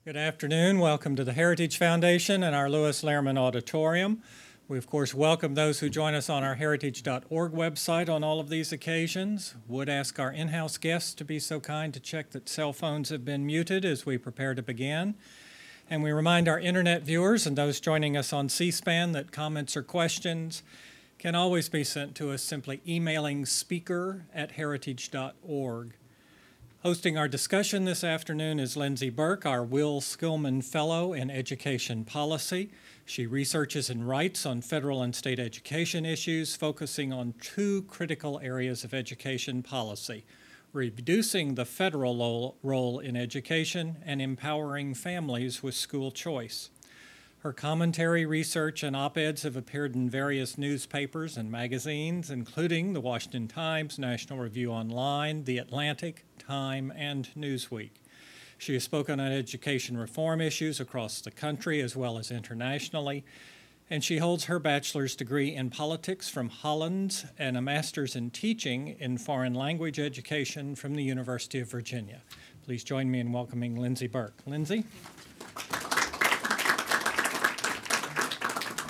Good afternoon. Welcome to the Heritage Foundation and our Lewis Lehrman Auditorium. We, of course, welcome those who join us on our heritage.org website on all of these occasions. Would ask our in-house guests to be so kind to check that cell phones have been muted as we prepare to begin. And we remind our internet viewers and those joining us on C-SPAN that comments or questions can always be sent to us simply emailing speaker@heritage.org. Hosting our discussion this afternoon is Lindsay Burke, our Will Skillman Fellow in Education Policy. She researches and writes on federal and state education issues, focusing on two critical areas of education policy: reducing the federal role in education and empowering families with school choice. Her commentary, research, and op-eds have appeared in various newspapers and magazines, including the Washington Times, National Review Online, The Atlantic, Time, and Newsweek. She has spoken on education reform issues across the country as well as internationally, and she holds her bachelor's degree in politics from Hollins and a master's in teaching in foreign language education from the University of Virginia. Please join me in welcoming Lindsay Burke. Lindsay?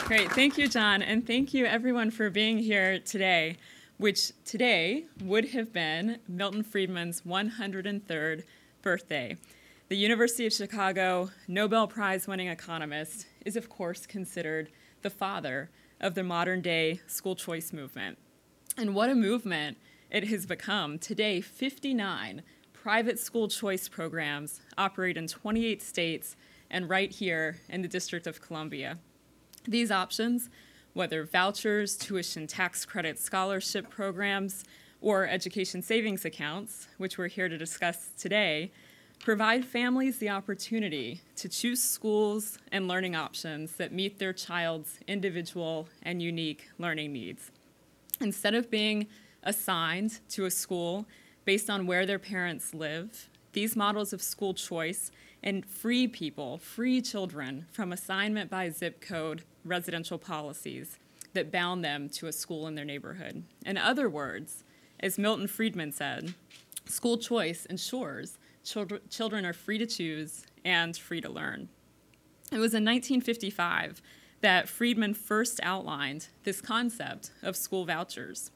Great, thank you, John, and thank you everyone for being here today, which today would have been Milton Friedman's 103rd birthday. The University of Chicago Nobel Prize-winning economist is, of course, considered the father of the modern-day school choice movement. And what a movement it has become. Today, 59 private school choice programs operate in 28 states and right here in the District of Columbia. These options, whether vouchers, tuition tax credit scholarship programs, or education savings accounts, which we're here to discuss today, provide families the opportunity to choose schools and learning options that meet their child's individual and unique learning needs. Instead of being assigned to a school based on where their parents live, these models of school choice and free children from assignment by zip code residential policies that bound them to a school in their neighborhood. In other words, as Milton Friedman said, school choice ensures children are free to choose and free to learn. It was in 1955 that Friedman first outlined this concept of school vouchers.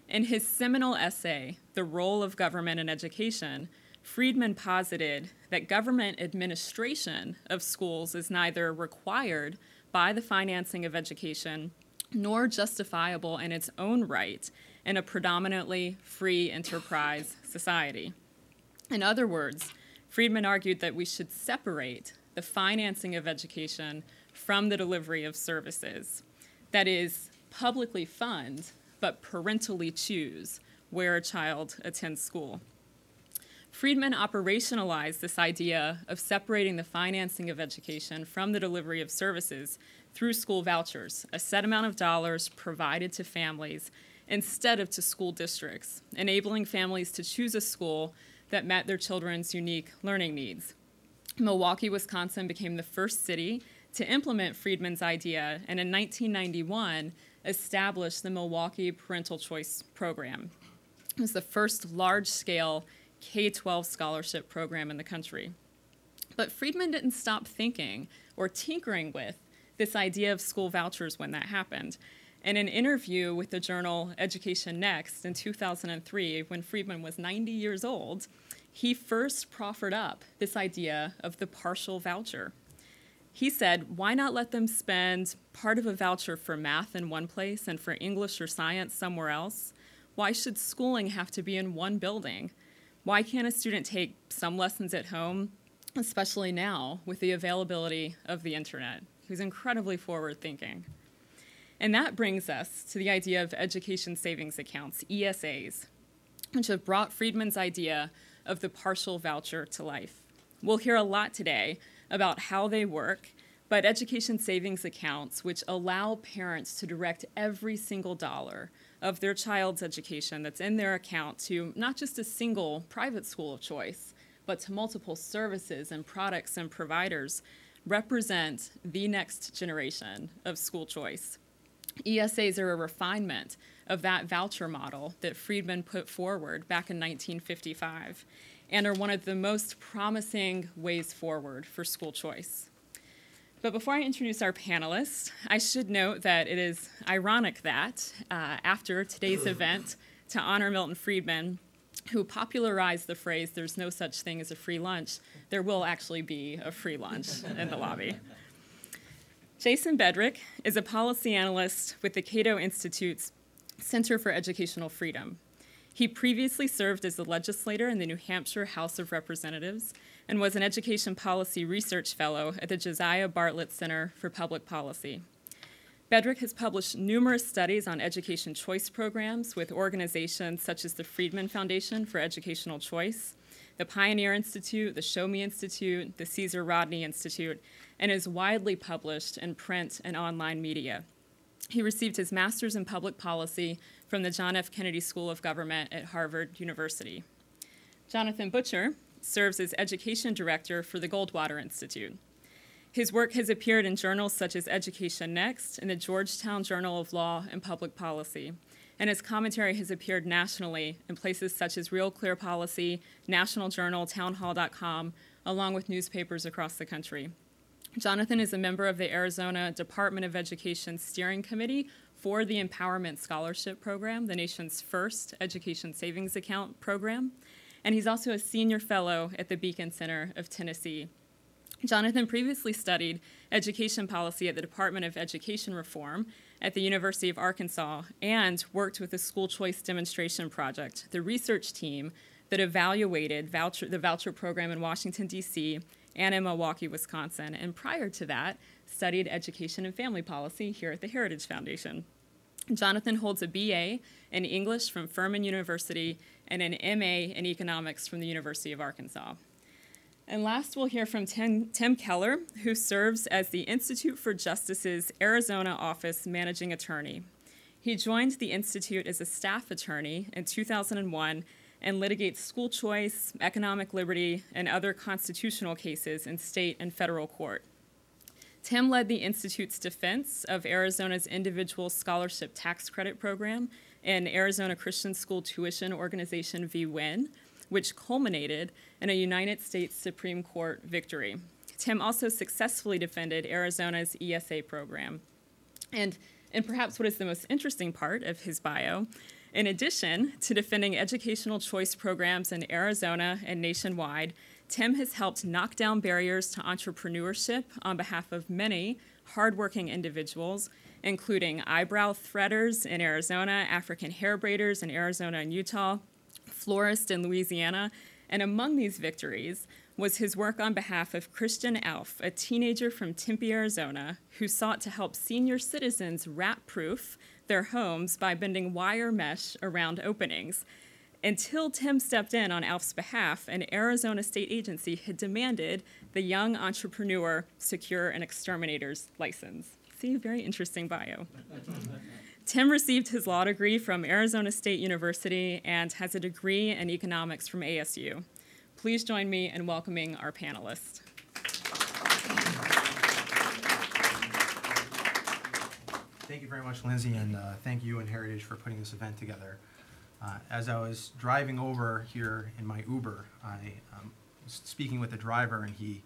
In his seminal essay, The Role of Government in Education, Friedman posited that government administration of schools is neither required by the financing of education nor justifiable in its own right in a predominantly free enterprise society. In other words, Friedman argued that we should separate the financing of education from the delivery of services. That is, publicly fund, but parentally choose where a child attends school. Friedman operationalized this idea of separating the financing of education from the delivery of services through school vouchers, a set amount of dollars provided to families instead of to school districts, enabling families to choose a school that met their children's unique learning needs. Milwaukee, Wisconsin became the first city to implement Friedman's idea, and in 1991 established the Milwaukee Parental Choice Program. It was the first large-scale K-12 scholarship program in the country. But Friedman didn't stop thinking or tinkering with this idea of school vouchers when that happened. In an interview with the journal Education Next in 2003, when Friedman was 90 years old, he first proffered up this idea of the partial voucher. He said, why not let them spend part of a voucher for math in one place and for English or science somewhere else? Why should schooling have to be in one building? Why can't a student take some lessons at home, especially now with the availability of the internet? He was incredibly forward-thinking. And that brings us to the idea of education savings accounts, ESAs, which have brought Friedman's idea of the partial voucher to life. We'll hear a lot today about how they work, but education savings accounts, which allow parents to direct every single dollar of their child's education that's in their account to not just a single private school of choice, but to multiple services and products and providers, represent the next generation of school choice. ESAs are a refinement of that voucher model that Friedman put forward back in 1955, and are one of the most promising ways forward for school choice. But before I introduce our panelists, I should note that it is ironic that after today's event to honor Milton Friedman, who popularized the phrase, "there's no such thing as a free lunch," there will actually be a free lunch in the lobby. Jason Bedrick is a policy analyst with the Cato Institute's Center for Educational Freedom. He previously served as a legislator in the New Hampshire House of Representatives and was an education policy research fellow at the Josiah Bartlett Center for Public Policy. Bedrick has published numerous studies on education choice programs with organizations such as the Friedman Foundation for Educational Choice, the Pioneer Institute, the Show Me Institute, the Caesar Rodney Institute, and is widely published in print and online media. He received his master's in public policy from the John F. Kennedy School of Government at Harvard University. Jonathan Butcher serves as education director for the Goldwater Institute. His work has appeared in journals such as Education Next and the Georgetown Journal of Law and Public Policy, and his commentary has appeared nationally in places such as Real Clear Policy, National Journal, townhall.com, along with newspapers across the country. Jonathan is a member of the Arizona Department of Education Steering Committee for the Empowerment Scholarship Program, the nation's first education savings account program, and he's also a senior fellow at the Beacon Center of Tennessee. Jonathan previously studied education policy at the Department of Education Reform at the University of Arkansas and worked with the School Choice Demonstration Project, the research team that evaluated the voucher program in Washington, D.C. and in Milwaukee, Wisconsin, and prior to that, studied education and family policy here at the Heritage Foundation. Jonathan holds a BA in English from Furman University and an MA in economics from the University of Arkansas. And last, we'll hear from Tim Keller, who serves as the Institute for Justice's Arizona office managing attorney. He joined the Institute as a staff attorney in 2001 and litigates school choice, economic liberty, and other constitutional cases in state and federal court. Tim led the Institute's defense of Arizona's individual scholarship tax credit program and Arizona Christian School Tuition Organization v. WIN, which culminated in a United States Supreme Court victory. Tim also successfully defended Arizona's ESA program. And perhaps what is the most interesting part of his bio, in addition to defending educational choice programs in Arizona and nationwide, Tim has helped knock down barriers to entrepreneurship on behalf of many hardworking individuals, including eyebrow threaders in Arizona, African hair braiders in Arizona and Utah, florists in Louisiana, and among these victories was his work on behalf of Christian Alf, a teenager from Tempe, Arizona, who sought to help senior citizens rat-proof their homes by bending wire mesh around openings. Until Tim stepped in on Alf's behalf, an Arizona state agency had demanded the young entrepreneur secure an exterminator's license. See, very interesting bio. Tim received his law degree from Arizona State University and has a degree in economics from ASU. Please join me in welcoming our panelists. Thank you very much, Lindsay, and thank you and Heritage for putting this event together. As I was driving over here in my Uber, I was speaking with the driver, and he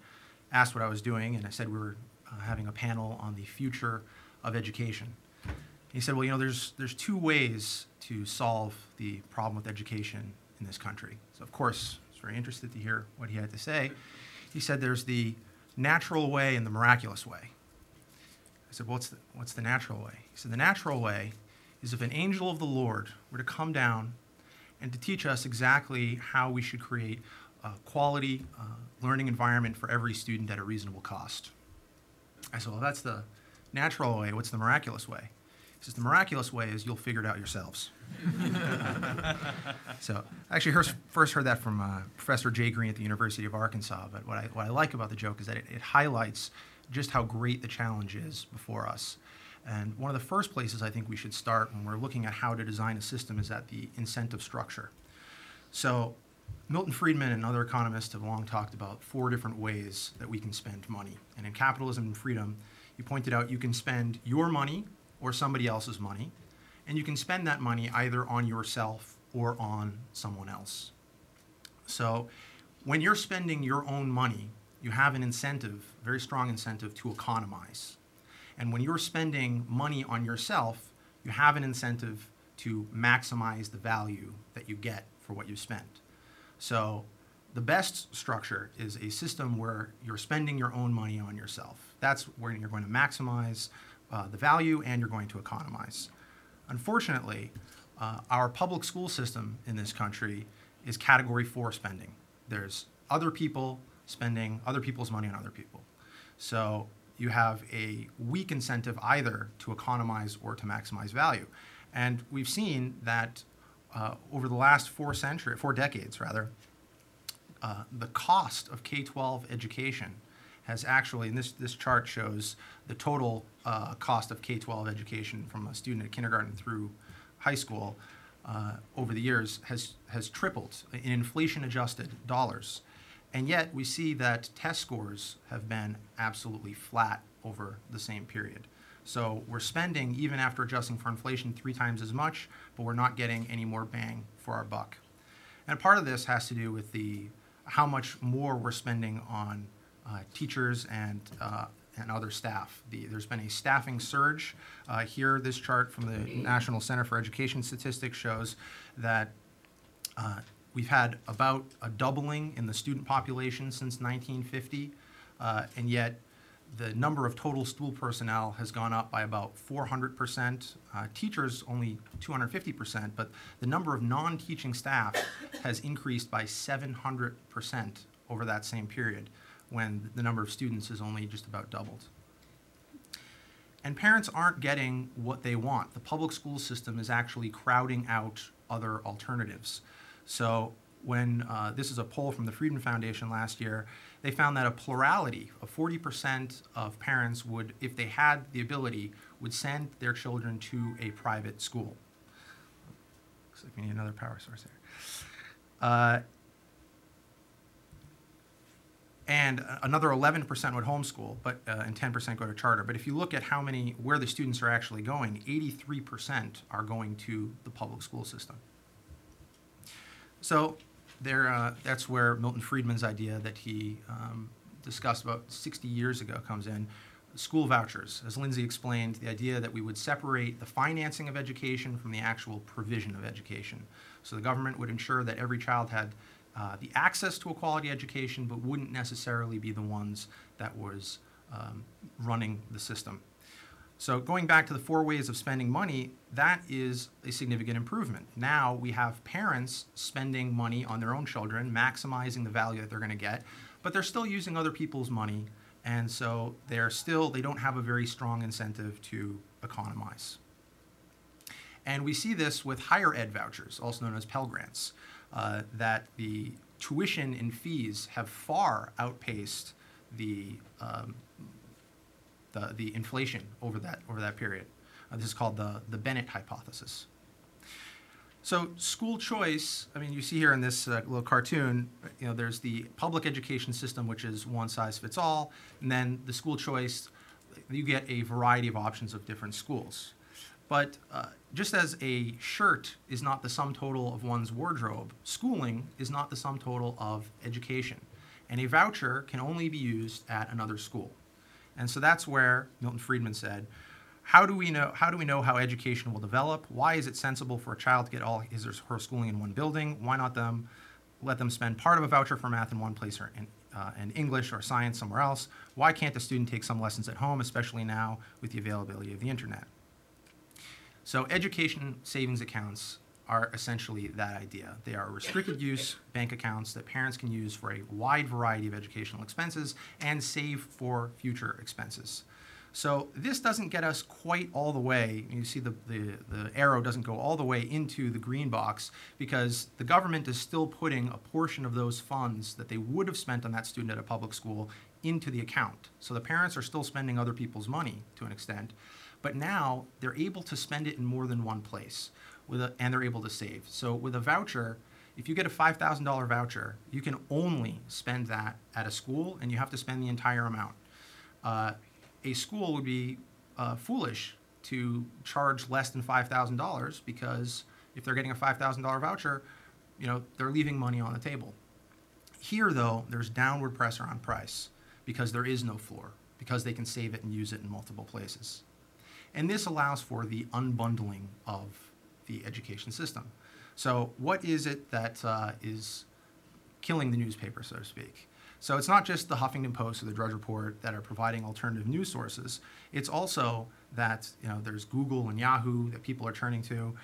asked what I was doing, and I said we were having a panel on the future of education. He said, well, you know, there's two ways to solve the problem with education in this country. So, of course, I was very interested to hear what he had to say. He said there's the natural way and the miraculous way. I said, well, what's the natural way? He said, the natural way is if an angel of the Lord were to come down and to teach us exactly how we should create a quality learning environment for every student at a reasonable cost. I said, well, that's the natural way. What's the miraculous way? He says, the miraculous way is you'll figure it out yourselves. So I actually first heard that from Professor Jay Green at the University of Arkansas, but what I like about the joke is that it highlights just how great the challenge is before us. And one of the first places I think we should start when we're looking at how to design a system is at the incentive structure. So Milton Friedman and other economists have long talked about 4 different ways that we can spend money. And in Capitalism and Freedom, you pointed out you can spend your money or somebody else's money, and you can spend that money either on yourself or on someone else. So when you're spending your own money, you have an incentive, very strong incentive, to economize. And when you're spending money on yourself, you have an incentive to maximize the value that you get for what you spent. So the best structure is a system where you're spending your own money on yourself. That's where you're going to maximize the value and you're going to economize. Unfortunately, our public school system in this country is Category 4 spending. There's other people spending other people's money on other people. So you have a weak incentive either to economize or to maximize value. And we've seen that over the last 4 decades, the cost of K-12 education has actually, and this chart shows the total cost of K-12 education from a student at kindergarten through high school over the years has tripled in inflation-adjusted dollars. And yet we see that test scores have been absolutely flat over the same period. So we're spending, even after adjusting for inflation, 3 times as much, but we're not getting any more bang for our buck. And part of this has to do with how much more we're spending on teachers and other staff. There's been a staffing surge. Here, this chart from the National Center for Education Statistics shows that we've had about a doubling in the student population since 1950, and yet the number of total school personnel has gone up by about 400%. Teachers only 250%, but the number of non-teaching staff has increased by 700% over that same period, when the number of students is only just about doubled. And parents aren't getting what they want. The public school system is actually crowding out other alternatives. So when this is a poll from the Friedman Foundation last year, they found that a plurality of 40% of parents would, if they had the ability, would send their children to a private school. Looks like we need another power source here. And another 11% would homeschool, and 10% go to charter. But if you look at where the students are actually going, 83% are going to the public school system. So that's where Milton Friedman's idea that he discussed about 60 years ago comes in. School vouchers. As Lindsay explained, the idea that we would separate the financing of education from the actual provision of education. So the government would ensure that every child had the access to a quality education, but wouldn't necessarily be the ones that was running the system. So going back to the 4 ways of spending money, that is a significant improvement. Now we have parents spending money on their own children, maximizing the value that they're going to get, but they're still using other people's money, and so they don't have a very strong incentive to economize. And we see this with higher ed vouchers, also known as Pell Grants, that the tuition and fees have far outpaced the inflation over that period. This is called the Bennett hypothesis. So school choice, I mean, you see here in this little cartoon, there's the public education system, which is one size fits all, and then the school choice, you get a variety of options of different schools. But just as a shirt is not the sum total of one's wardrobe, schooling is not the sum total of education. And a voucher can only be used at another school. And so that's where Milton Friedman said, how do we know how education will develop? Why is it sensible for a child to get all his or her schooling in one building? Why not let them spend part of a voucher for math in one place and English or science somewhere else? Why can't the student take some lessons at home, especially now with the availability of the internet? So education savings accounts are essentially that idea. They are restricted use bank accounts that parents can use for a wide variety of educational expenses and save for future expenses. So this doesn't get us quite all the way. You see the arrow doesn't go all the way into the green box because the government is still putting a portion of those funds that they would have spent on that student at a public school into the account. So the parents are still spending other people's money to an extent, but now they're able to spend it in more than one place, and they're able to save. So with a voucher, if you get a $5,000 voucher, you can only spend that at a school, and you have to spend the entire amount. A school would be foolish to charge less than $5,000 because if they're getting a $5,000 voucher, they're leaving money on the table. Here, though, there's downward pressure on price because there is no floor, because they can save it and use it in multiple places. And this allows for the unbundling of the education system. So what is it that is killing the newspaper, so to speak? So it's not just the Huffington Post or the Drudge Report that are providing alternative news sources. It's also that there's Google and Yahoo that people are turning to,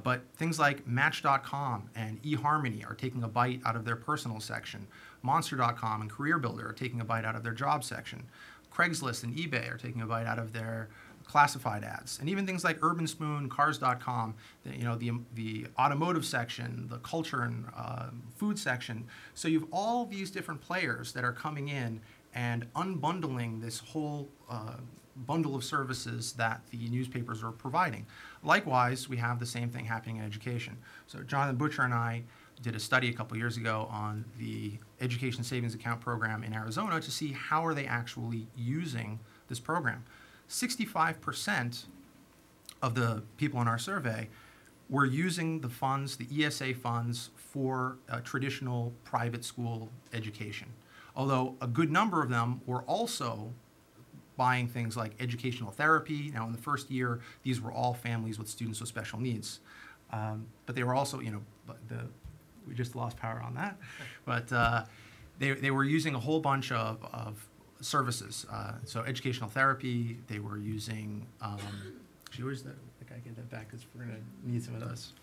but things like Match.com and eHarmony are taking a bite out of their personal section. Monster.com and CareerBuilder are taking a bite out of their job section. Craigslist and eBay are taking a bite out of their classified ads, and even things like Urban Spoon, Cars.com, the automotive section, the culture and food section. So you have all these different players that are coming in and unbundling this whole bundle of services that the newspapers are providing. Likewise, we have the same thing happening in education. So Jonathan Butcher and I did a study a couple years ago on the Education Savings Account program in Arizona to see how are they actually using this program. 65% of the people in our survey were using the funds, the ESA funds, for traditional private school education. Although a good number of them were also buying things like educational therapy. Now, in the first year, these were all families with students with special needs. But they were also, we just lost power on that. But they were using a whole bunch of services. So educational therapy, they were using, actually, where's the guy get that back because we're going to need some of those.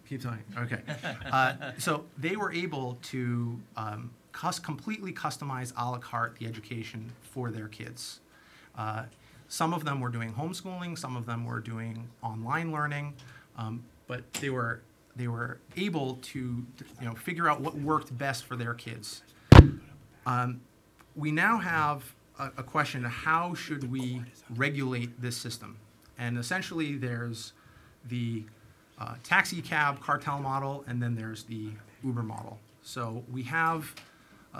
Keep talking. Okay. So they were able to completely customize a la carte the education for their kids. Some of them were doing homeschooling, some of them were doing online learning, but they were able to figure out what worked best for their kids. We now have a question of how should we regulate this system? And essentially there's the taxi cab cartel model, and then there's the Uber model. So we have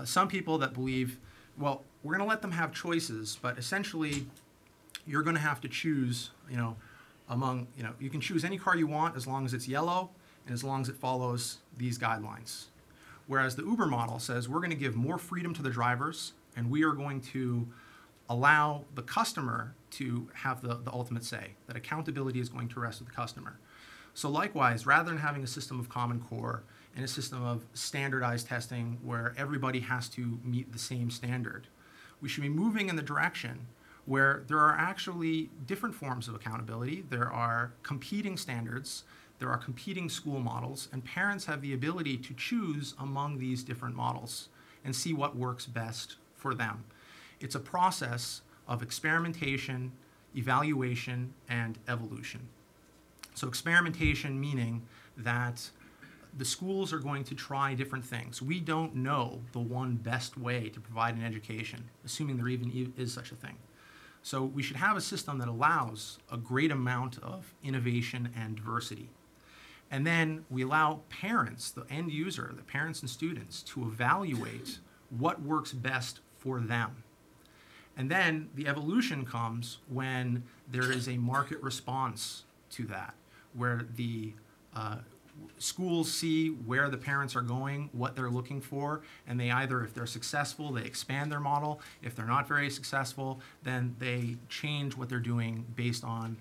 some people that believe, well, we're going to let them have choices, but essentially you're going to have to choose, among, you can choose any car you want as long as it's yellow and as long as it follows these guidelines. Whereas the Uber model says we're going to give more freedom to the drivers, and we are going to allow the customer to have the ultimate say, that accountability is going to rest with the customer. So likewise, rather than having a system of Common Core and a system of standardized testing where everybody has to meet the same standard, we should be moving in the direction where there are actually different forms of accountability. There are competing standards, there are competing school models, and parents have the ability to choose among these different models and see what works best for them. It's a process of experimentation, evaluation, and evolution. So experimentation meaning that the schools are going to try different things. We don't know the one best way to provide an education, assuming there even is such a thing. So we should have a system that allows a great amount of innovation and diversity. And then we allow parents, the end user, the parents and students, to evaluate what works best for them. And then the evolution comes when there is a market response to that, where the schools see where the parents are going, what they're looking for, and they either, if they're successful, they expand their model. If they're not very successful, then they change what they're doing based on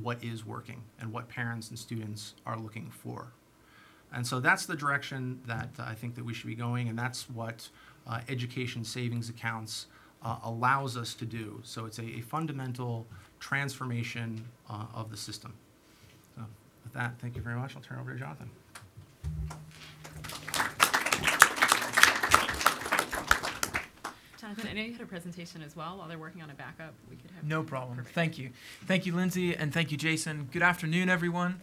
what is working and what parents and students are looking for. And so that's the direction that I think that we should be going, and that's what education savings accounts allows us to do. So it's a fundamental transformation of the system. So with that, thank you very much. I'll turn it over to Jonathan. Jonathan, I know you had a presentation as well. While they're working on a backup, we could have... No problem. Perfect. Thank you. Thank you, Lindsay, and thank you, Jason. Good afternoon, everyone.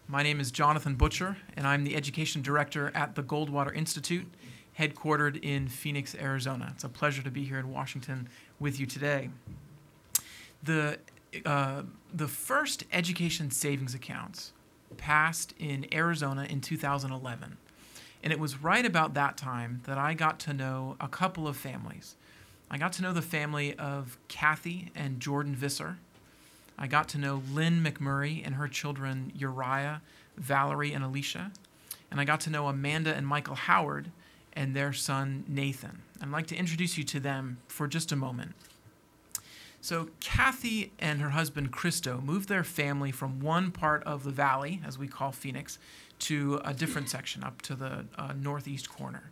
My name is Jonathan Butcher, and I'm the Education Director at the Goldwater Institute, headquartered in Phoenix, Arizona. It's a pleasure to be here in Washington with you today. The first education savings accounts passed in Arizona in 2011. And it was right about that time that I got to know a couple of families. I got to know the family of Kathy and Jordan Visser. I got to know Lynn McMurray and her children Uriah, Valerie, and Alicia. And I got to know Amanda and Michael Howard and their son Nathan. I'd like to introduce you to them for just a moment. So Kathy and her husband Christo moved their family from one part of the valley, as we call Phoenix, to a different section up to the northeast corner.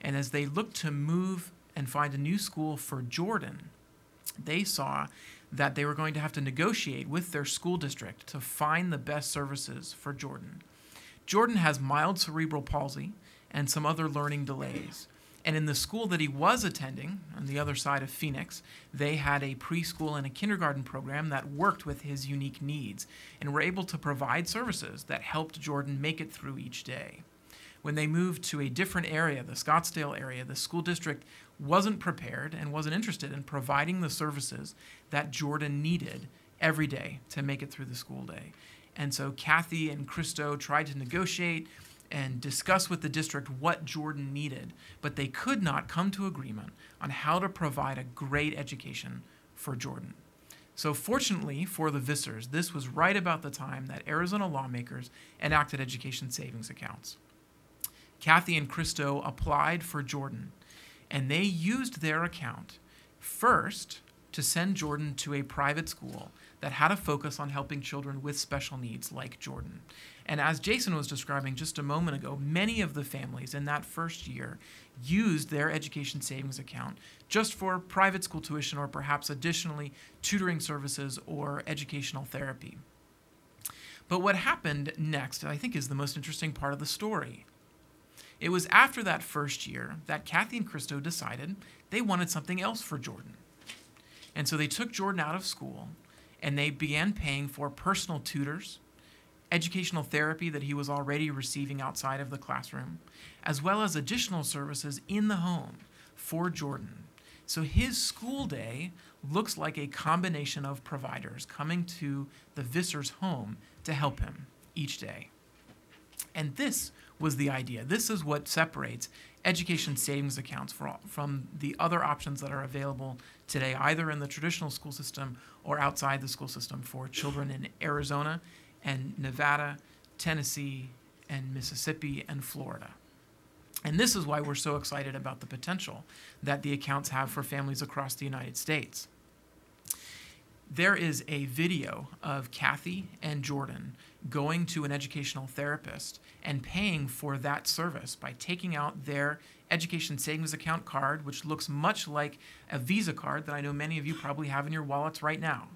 And as they looked to move and find a new school for Jordan, they saw that they were going to have to negotiate with their school district to find the best services for Jordan. Jordan has mild cerebral palsy and some other learning delays. And in the school that he was attending, on the other side of Phoenix, they had a preschool and a kindergarten program that worked with his unique needs and were able to provide services that helped Jordan make it through each day. When they moved to a different area, the Scottsdale area, the school district wasn't prepared and wasn't interested in providing the services that Jordan needed every day to make it through the school day. And so Kathy and Christo tried to negotiate and discuss with the district what Jordan needed, but they could not come to agreement on how to provide a great education for Jordan. So fortunately for the Vissers, this was right about the time that Arizona lawmakers enacted education savings accounts. Kathy and Christo applied for Jordan, and they used their account first to send Jordan to a private school that had a focus on helping children with special needs like Jordan. And as Jason was describing just a moment ago, many of the families in that first year used their education savings account just for private school tuition or perhaps additionally tutoring services or educational therapy. But what happened next, I think, is the most interesting part of the story. It was after that first year that Kathy and Christo decided they wanted something else for Jordan. And so they took Jordan out of school and they began paying for personal tutors, educational therapy that he was already receiving outside of the classroom, as well as additional services in the home for Jordan. So his school day looks like a combination of providers coming to the Vissers' home to help him each day. And this was the idea. This is what separates education savings accounts from the other options that are available today, either in the traditional school system or outside the school system for children in Arizona and Nevada, Tennessee, and Mississippi, and Florida. And this is why we're so excited about the potential that the accounts have for families across the United States. There is a video of Kathy and Jordan going to an educational therapist and paying for that service by taking out their education savings account card, which looks much like a Visa card that I know many of you probably have in your wallets right now.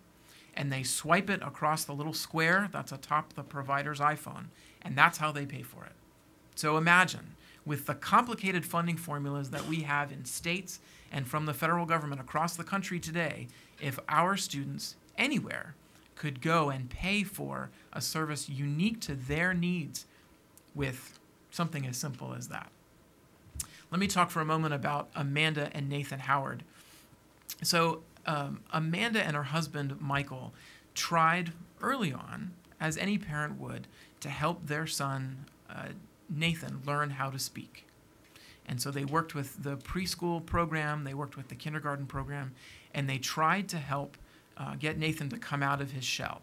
And they swipe it across the little square that's atop the provider's iPhone, and that's how they pay for it. So imagine, with the complicated funding formulas that we have in states and from the federal government across the country today, if our students anywhere could go and pay for a service unique to their needs with something as simple as that. Let me talk for a moment about Amanda and Nathan Howard. So Amanda and her husband, Michael, tried early on, as any parent would, to help their son, Nathan, learn how to speak. And so they worked with the preschool program, they worked with the kindergarten program, and they tried to help get Nathan to come out of his shell.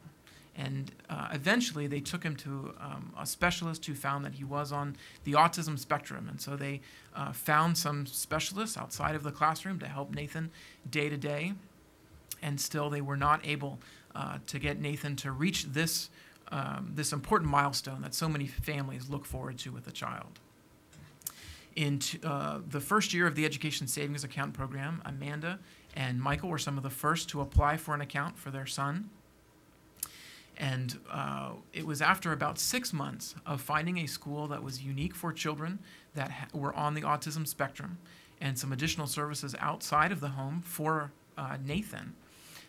And eventually they took him to a specialist who found that he was on the autism spectrum. And so they found some specialists outside of the classroom to help Nathan day to day. And still they were not able to get Nathan to reach this important milestone that so many families look forward to with a child. In the first year of the Education Savings Account program, Amanda and Michael were some of the first to apply for an account for their son. And it was after about 6 months of finding a school that was unique for children that were on the autism spectrum and some additional services outside of the home for Nathan,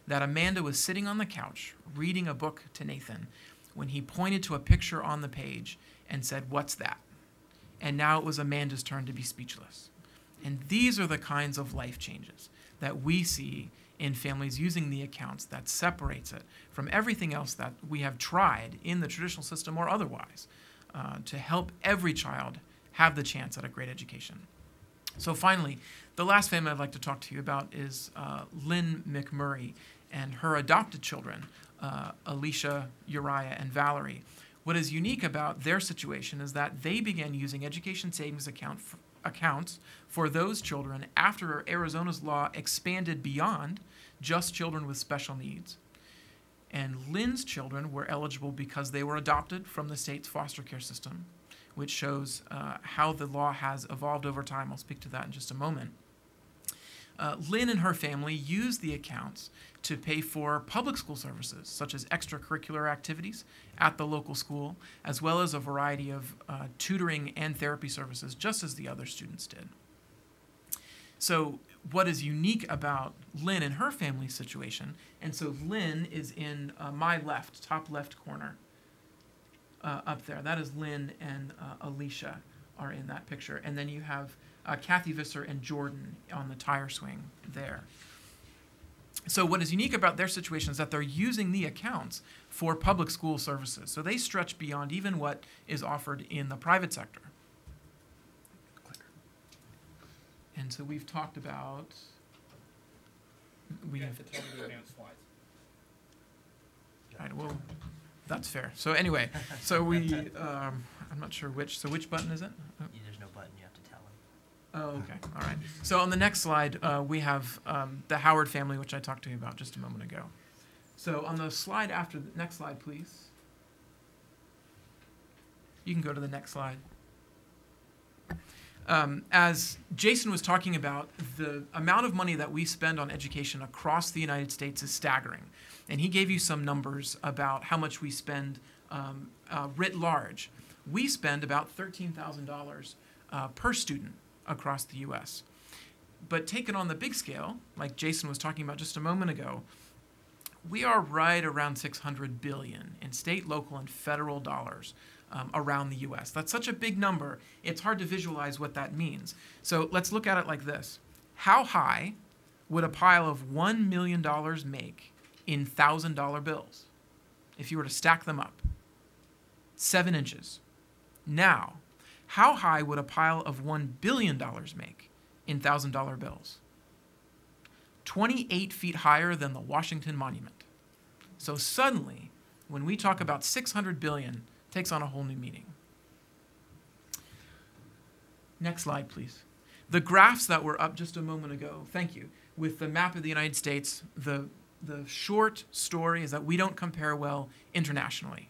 that Amanda was sitting on the couch reading a book to Nathan when he pointed to a picture on the page and said, "What's that?" And now it was Amanda's turn to be speechless. And these are the kinds of life changes that we see in families using the accounts that separates it from everything else that we have tried in the traditional system or otherwise to help every child have the chance at a great education. So finally, the last family I'd like to talk to you about is Lynn McMurray and her adopted children, Alicia, Uriah, and Valerie. What is unique about their situation is that they began using education savings accounts for those children after Arizona's law expanded beyond just children with special needs. And Lynn's children were eligible because they were adopted from the state's foster care system, which shows how the law has evolved over time. I'll speak to that in just a moment. Lynn and her family used the accounts to pay for public school services, such as extracurricular activities at the local school, as well as a variety of tutoring and therapy services, just as the other students did. So what is unique about Lynn and her family's situation, and so Lynn is in my left, top left corner up there. That is Lynn and Alicia are in that picture. And then you have Kathy Visser and Jordan on the tire swing there. So what is unique about their situation is that they're using the accounts for public school services. So they stretch beyond even what is offered in the private sector. And so we've talked about... You have to tell me to advance slides. All right, well, that's fair. So anyway, so we... I'm not sure which button is it? Oh. There's no button, you have to tell them. Oh, okay. All right. So on the next slide, we have the Howard family, which I talked to you about just a moment ago. So on the slide after the next slide, please. You can go to the next slide. As Jason was talking about, the amount of money that we spend on education across the United States is staggering. And he gave you some numbers about how much we spend writ large. We spend about $13,000 per student across the U.S. But taken on the big scale, like Jason was talking about just a moment ago, we are right around $600 billion in state, local, and federal dollars around the U.S. That's such a big number, it's hard to visualize what that means. So let's look at it like this. How high would a pile of $1 million make in $1,000 bills if you were to stack them up? 7 inches. Now, how high would a pile of $1 billion make in $1,000 bills? 28 feet higher than the Washington Monument. So suddenly, when we talk about $600 billion, it takes on a whole new meaning. Next slide, please. The graphs that were up just a moment ago, thank you, with the map of the United States, the short story is that we don't compare well internationally.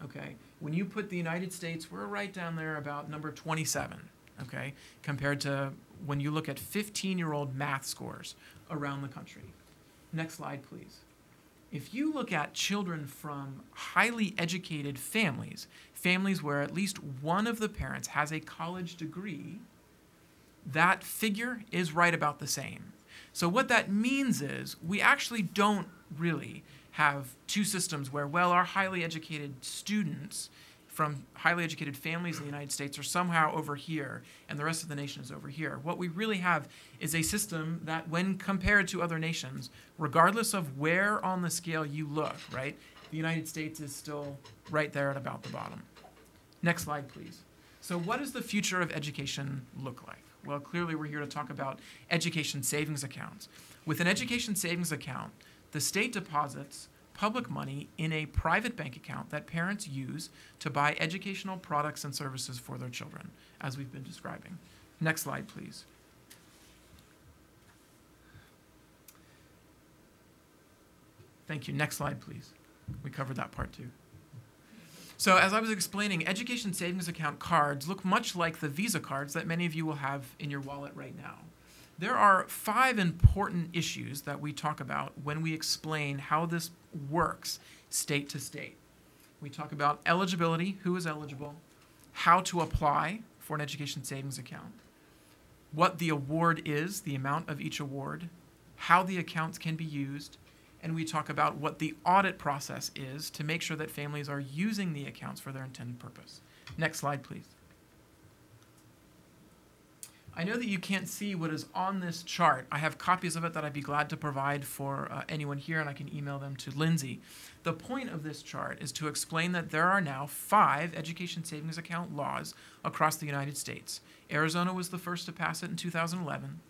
Okay, when you put the United States, we're right down there about number 27, okay, compared to when you look at 15-year-old math scores around the country. Next slide, please. If you look at children from highly educated families, families where at least one of the parents has a college degree, that figure is right about the same. So what that means is we actually don't really have two systems where, well, our highly educated students from highly educated families in the United States are somehow over here and the rest of the nation is over here. What we really have is a system that, when compared to other nations, regardless of where on the scale you look, right, the United States is still right there at about the bottom. Next slide, please. So what does the future of education look like? Well, clearly we're here to talk about education savings accounts. With an education savings account, the state deposits public money in a private bank account that parents use to buy educational products and services for their children, as we've been describing. Next slide, please. Thank you. Next slide, please. We covered that part too. So as I was explaining, education savings account cards look much like the Visa cards that many of you will have in your wallet right now. There are 5 important issues that we talk about when we explain how this works state to state. We talk about eligibility, who is eligible, how to apply for an education savings account, what the award is, the amount of each award, how the accounts can be used, and we talk about what the audit process is to make sure that families are using the accounts for their intended purpose. Next slide, please. I know that you can't see what is on this chart. I have copies of it that I'd be glad to provide for anyone here, and I can email them to Lindsay. The point of this chart is to explain that there are now 5 education savings account laws across the United States. Arizona was the first to pass it in 2011.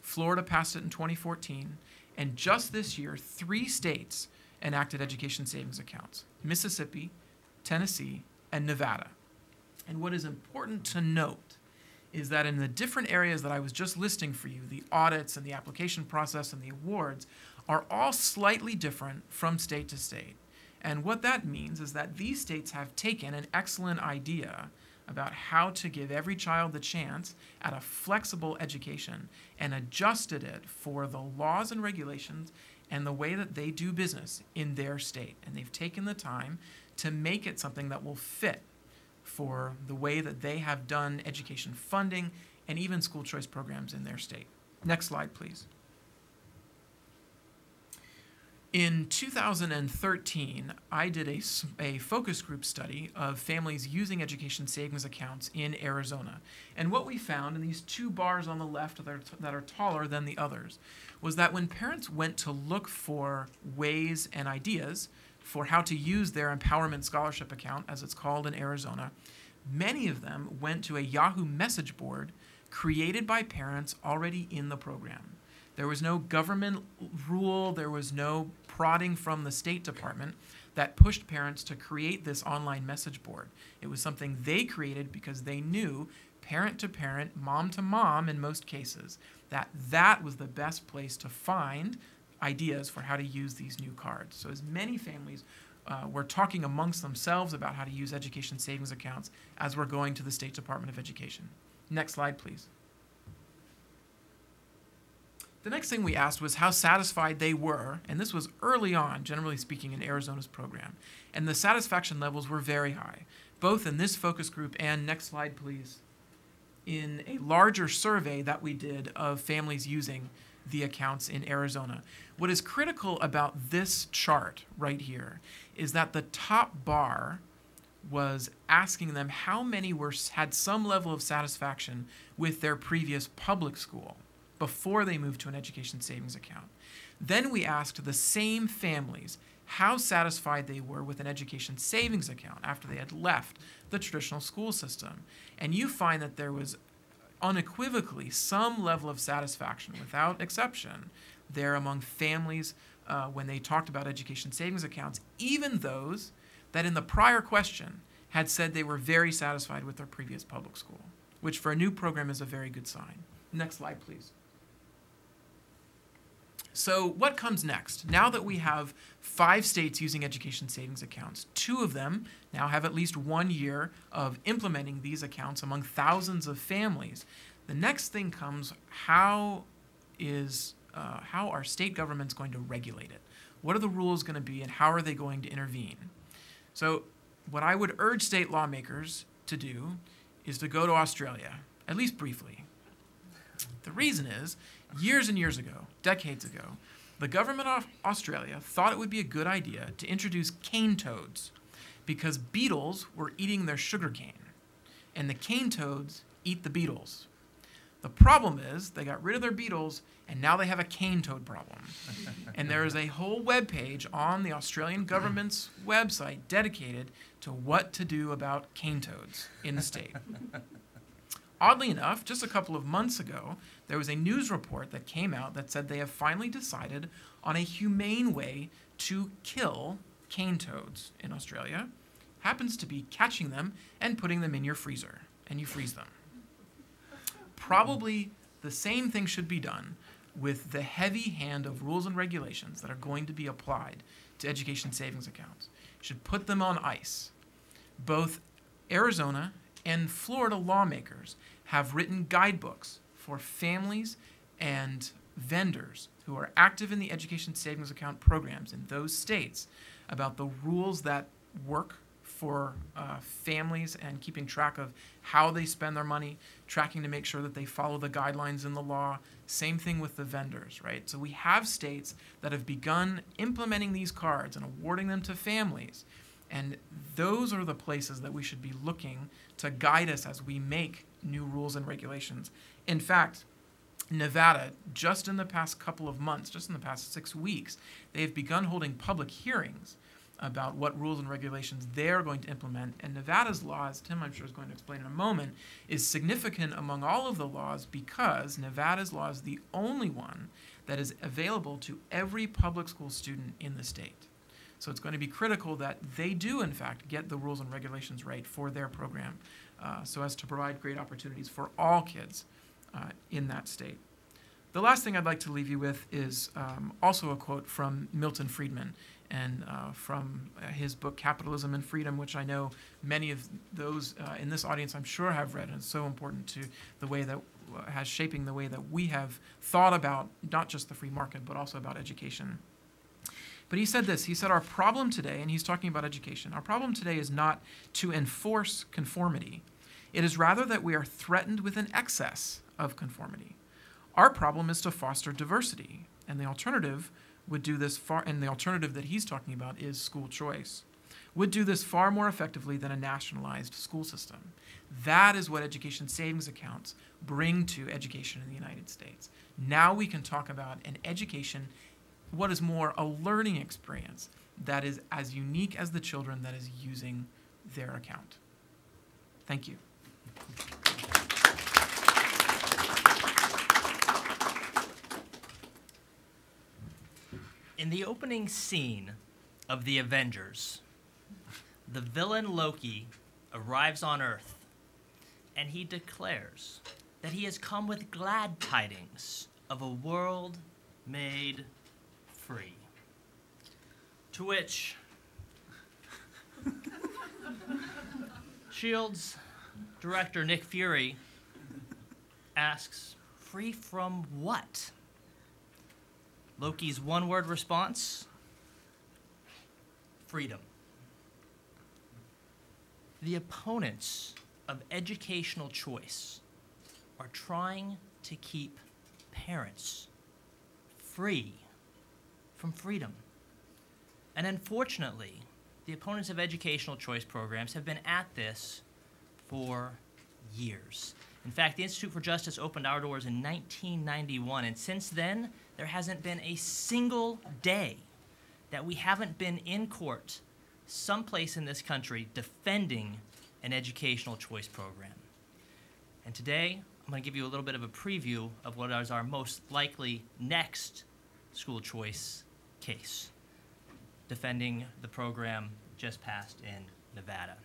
Florida passed it in 2014. And just this year, 3 states enacted education savings accounts: Mississippi, Tennessee, and Nevada. And what is important to note is that in the different areas that I was just listing for you, the audits and the application process and the awards are all slightly different from state to state. And what that means is that these states have taken an excellent idea about how to give every child the chance at a flexible education and adjusted it for the laws and regulations and the way that they do business in their state. And they've taken the time to make it something that will fit for the way that they have done education funding and even school choice programs in their state. Next slide, please. In 2013, I did a focus group study of families using education savings accounts in Arizona. And what we found in these 2 bars on the left that are taller than the others was that when parents went to look for ways and ideas for how to use their empowerment scholarship account, as it's called in Arizona, many of them went to a Yahoo message board created by parents already in the program. There was no government rule, there was no prodding from the State Department that pushed parents to create this online message board. It was something they created because they knew, parent to parent, mom to mom in most cases, that was the best place to find ideas for how to use these new cards. So as many families were talking amongst themselves about how to use education savings accounts as we're going to the State Department of Education. Next slide, please. The next thing we asked was how satisfied they were, and this was early on, generally speaking, in Arizona's program. And the satisfaction levels were very high, both in this focus group and, next slide, please, in a larger survey that we did of families using the accounts in Arizona. What is critical about this chart right here is that the top bar was asking them how many had some level of satisfaction with their previous public school before they moved to an education savings account. Then we asked the same families how satisfied they were with an education savings account after they had left the traditional school system. And you find that there was unequivocally some level of satisfaction, without exception, there among families when they talked about education savings accounts, even those that in the prior question had said they were very satisfied with their previous public school, which for a new program is a very good sign. Next slide, please. So what comes next? Now that we have 5 states using education savings accounts, 2 of them now have at least 1 year of implementing these accounts among thousands of families. The next thing comes, how are state governments going to regulate it? What are the rules going to be, and how are they going to intervene? So what I would urge state lawmakers to do is to go to Australia, at least briefly. The reason is, years and years ago, decades ago, the government of Australia thought it would be a good idea to introduce cane toads because beetles were eating their sugar cane, and the cane toads eat the beetles. The problem is they got rid of their beetles, and now they have a cane toad problem. And there is a whole webpage on the Australian government's website dedicated to what to do about cane toads in the state. Oddly enough, just a couple of months ago, there was a news report that came out that said they have finally decided on a humane way to kill cane toads in Australia. Happens to be catching them and putting them in your freezer, and you freeze them. Probably the same thing should be done with the heavy hand of rules and regulations that are going to be applied to education savings accounts. You should put them on ice. Both Arizona and Florida lawmakers have written guidebooks for families and vendors who are active in the education savings account programs in those states about the rules that work for families and keeping track of how they spend their money, tracking to make sure that they follow the guidelines in the law. Same thing with the vendors, right? So we have states that have begun implementing these cards and awarding them to families. And those are the places that we should be looking to guide us as we make new rules and regulations. In fact, Nevada, just in the past couple of months, just in the past 6 weeks, they've begun holding public hearings about what rules and regulations they're going to implement. And Nevada's law, as Tim I'm sure is going to explain in a moment, is significant among all of the laws because Nevada's law is the only one that is available to every public school student in the state. So it's going to be critical that they do, in fact, get the rules and regulations right for their program so as to provide great opportunities for all kids in that state. The last thing I'd like to leave you with is also a quote from Milton Friedman and from his book Capitalism and Freedom, which I know many of those in this audience I'm sure have read, and it's so important to the way that has shaping the way that we have thought about not just the free market but also about education. But he said this, he said our problem today, and he's talking about education, our problem today is not to enforce conformity. It is rather that we are threatened with an excess of conformity. Our problem is to foster diversity, and the alternative would do this and the alternative that he's talking about is school choice, would do this far more effectively than a nationalized school system. That is what education savings accounts bring to education in the United States. Now we can talk about an education, what is more, a learning experience that is as unique as the children that is using their account. Thank you. In the opening scene of The Avengers, the villain Loki arrives on Earth, and he declares that he has come with glad tidings of a world made free. To which S.H.I.E.L.D.'s director Nick Fury asks, free from what? Loki's one-word response, freedom. The opponents of educational choice are trying to keep parents free from freedom. And unfortunately, the opponents of educational choice programs have been at this for years. In fact, the Institute for Justice opened our doors in 1991, and since then, there hasn't been a single day that we haven't been in court someplace in this country defending an educational choice program. And today, I'm going to give you a little bit of a preview of what is our most likely next school choice case, defending the program just passed in Nevada.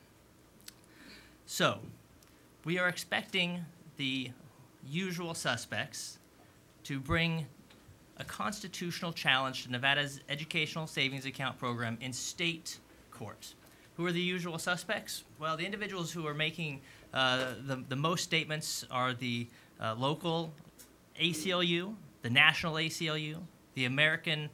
So, we are expecting the usual suspects to bring a constitutional challenge to Nevada's educational savings account program in state court. Who are the usual suspects? Well, the individuals who are making the most statements are the local ACLU, the national ACLU, the Americans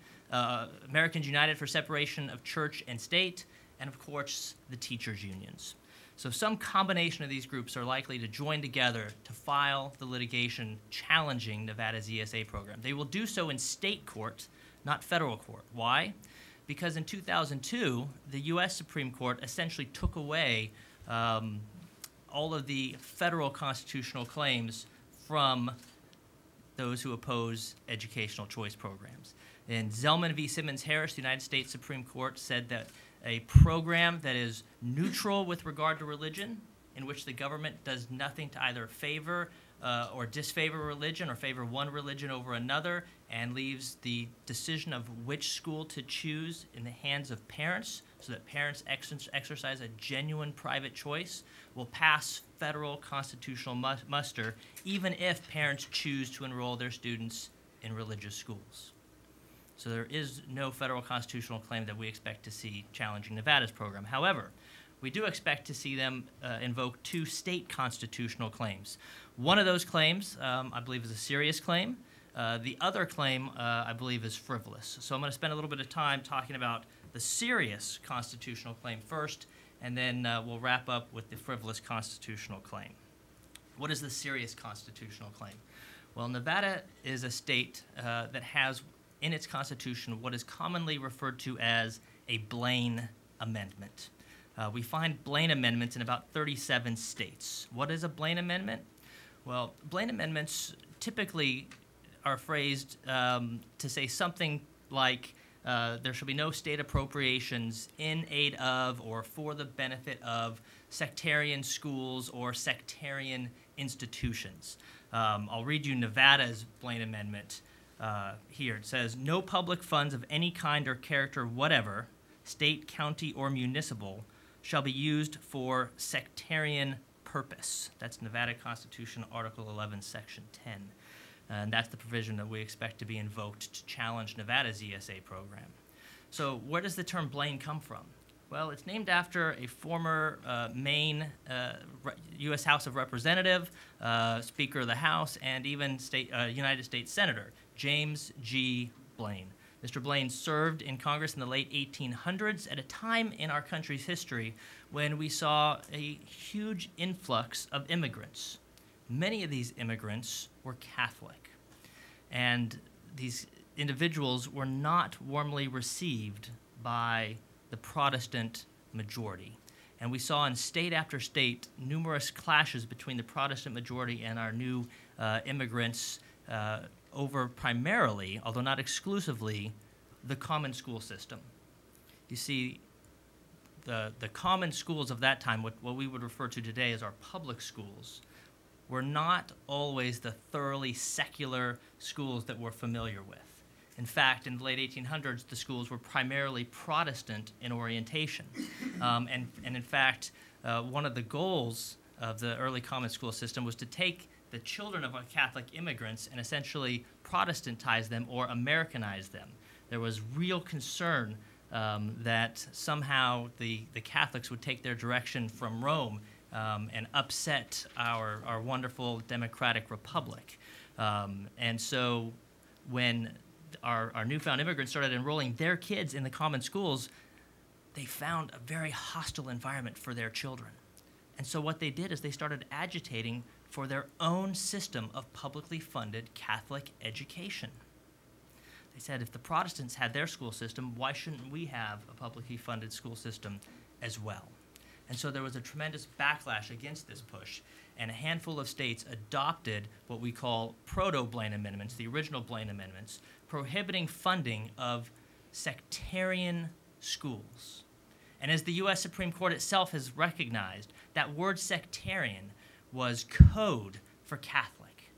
United for Separation of Church and State, and of course, the teachers' unions. So some combination of these groups are likely to join together to file the litigation challenging Nevada's ESA program. They will do so in state court, not federal court. Why? Because in 2002, the U.S. Supreme Court essentially took away all of the federal constitutional claims from those who oppose educational choice programs. In Zellman v. Simmons-Harris, the United States Supreme Court said that a program that is neutral with regard to religion, in which the government does nothing to either favor or disfavor religion or favor one religion over another, and leaves the decision of which school to choose in the hands of parents so that parents exercise a genuine private choice, will pass federal constitutional muster even if parents choose to enroll their students in religious schools. So there is no federal constitutional claim that we expect to see challenging Nevada's program. However, we do expect to see them invoke two state constitutional claims. One of those claims, I believe, is a serious claim. The other claim, I believe, is frivolous. So I'm going to spend a little bit of time talking about the serious constitutional claim first, and then we'll wrap up with the frivolous constitutional claim. What is the serious constitutional claim? Well, Nevada is a state that has in its constitution what is commonly referred to as a Blaine Amendment. We find Blaine amendments in about 37 states. What is a Blaine amendment? Well, Blaine amendments typically are phrased to say something like there shall be no state appropriations in aid of or for the benefit of sectarian schools or sectarian institutions. I'll read you Nevada's Blaine Amendment here. It says, no public funds of any kind or character whatever, state, county, or municipal, shall be used for sectarian purpose. That's Nevada Constitution, Article 11, Section 10. And that's the provision that we expect to be invoked to challenge Nevada's ESA program. So where does the term Blaine come from? Well, it's named after a former Maine U.S. House of Representative, Speaker of the House, and even United States Senator, James G. Blaine. Mr. Blaine served in Congress in the late 1800s at a time in our country's history when we saw a huge influx of immigrants. Many of these immigrants were Catholic, and these individuals were not warmly received by the Protestant majority. And we saw in state after state numerous clashes between the Protestant majority and our new immigrants over primarily, although not exclusively, the common school system. You see, the common schools of that time, what we would refer to today as our public schools, were not always the thoroughly secular schools that we're familiar with. In fact, in the late 1800s, the schools were primarily Protestant in orientation. And in fact, one of the goals of the early common school system was to take the children of Catholic immigrants and essentially Protestantize them or Americanize them. There was real concern that somehow the Catholics would take their direction from Rome and upset our wonderful democratic republic. And so when our newfound immigrants started enrolling their kids in the common schools, they found a very hostile environment for their children. And so what they did is they started agitating for their own system of publicly funded Catholic education. They said, if the Protestants had their school system, why shouldn't we have a publicly funded school system as well? And so there was a tremendous backlash against this push, and a handful of states adopted what we call proto-Blaine amendments, the original Blaine amendments, prohibiting funding of sectarian schools. And as the U.S. Supreme Court itself has recognized, that word sectarian was code for Catholic.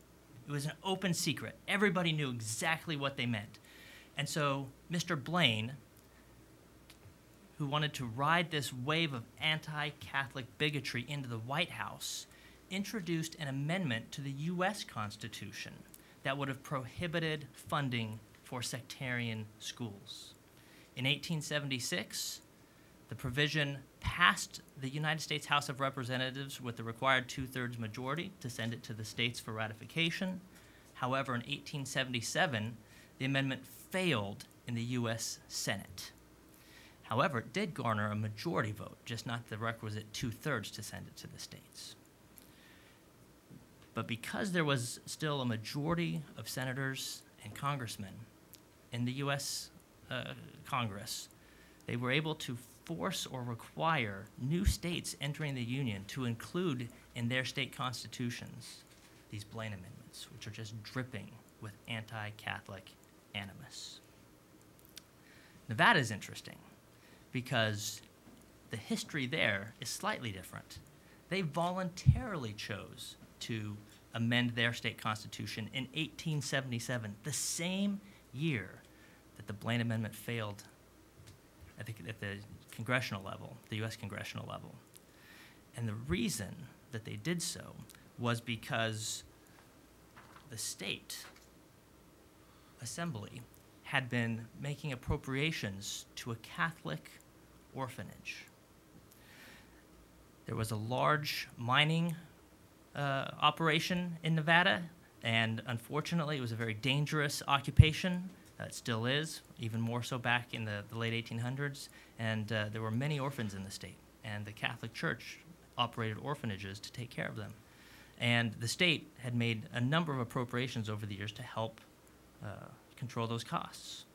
It was an open secret. Everybody knew exactly what they meant. And so Mr. Blaine, who wanted to ride this wave of anti-Catholic bigotry into the White House, introduced an amendment to the U.S. Constitution that would have prohibited funding for sectarian schools. In 1876, the provision passed the United States House of Representatives with the required 2/3 majority to send it to the states for ratification. However, in 1877, the amendment failed in the U.S. Senate. However, it did garner a majority vote, just not the requisite 2/3 to send it to the states. But because there was still a majority of senators and congressmen in the U.S. Congress, they were able to force or require new states entering the Union to include in their state constitutions these Blaine amendments, which are just dripping with anti-Catholic animus. Nevada is interesting because the history there is slightly different. They voluntarily chose to amend their state constitution in 1877, the same year that the Blaine Amendment failed at the congressional level, the U.S. congressional level. And the reason that they did so was because the state assembly had been making appropriations to a Catholic orphanage. There was a large mining operation in Nevada, and unfortunately it was a very dangerous occupation. It still is, even more so back in the late 1800s, and there were many orphans in the state, and the Catholic Church operated orphanages to take care of them. And the state had made a number of appropriations over the years to help control those costs.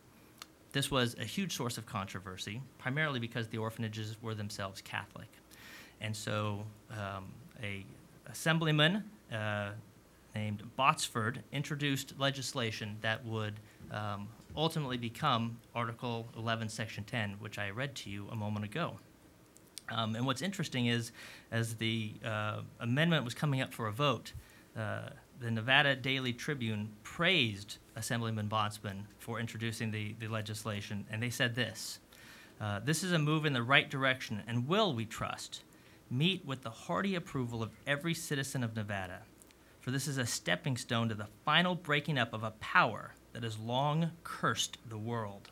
This was a huge source of controversy, primarily because the orphanages were themselves Catholic. And so a assemblyman named Botsford introduced legislation that would ultimately become Article 11, Section 10, which I read to you a moment ago. And what's interesting is, as the amendment was coming up for a vote, the Nevada Daily Tribune praised Assemblyman Botsman for introducing the legislation, and they said this: "This is a move in the right direction and will, we trust, meet with the hearty approval of every citizen of Nevada, for this is a stepping stone to the final breaking up of a power that has long cursed the world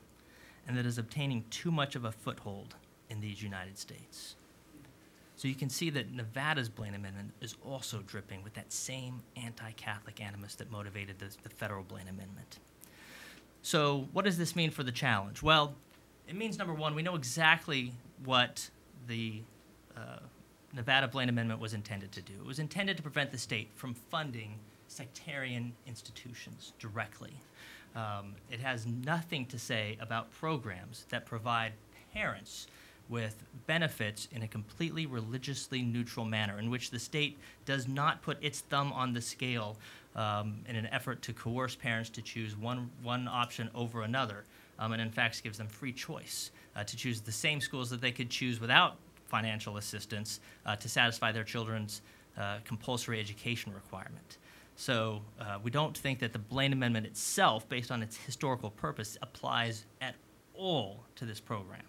and that is obtaining too much of a foothold in these United States." So you can see that Nevada's Blaine Amendment is also dripping with that same anti-Catholic animus that motivated the federal Blaine Amendment. So what does this mean for the challenge? Well, it means, number one, we know exactly what the Nevada Blaine Amendment was intended to do. It was intended to prevent the state from funding sectarian institutions directly. It has nothing to say about programs that provide parents with benefits in a completely religiously neutral manner, in which the state does not put its thumb on the scale in an effort to coerce parents to choose one option over another, and in fact gives them free choice to choose the same schools that they could choose without financial assistance to satisfy their children's compulsory education requirement. So we don't think that the Blaine Amendment itself, based on its historical purpose, applies at all to this program.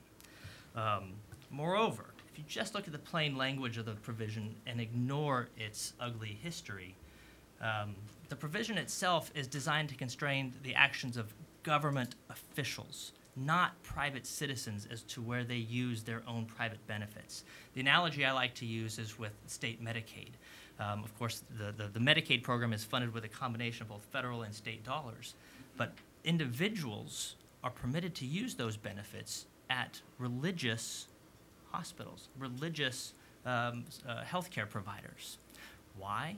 Moreover, if you just look at the plain language of the provision and ignore its ugly history, the provision itself is designed to constrain the actions of government officials, not private citizens, as to where they use their own private benefits. The analogy I like to use is with state Medicaid. Of course, the Medicaid program is funded with a combination of both federal and state dollars, but individuals are permitted to use those benefits at religious hospitals, religious healthcare providers. Why?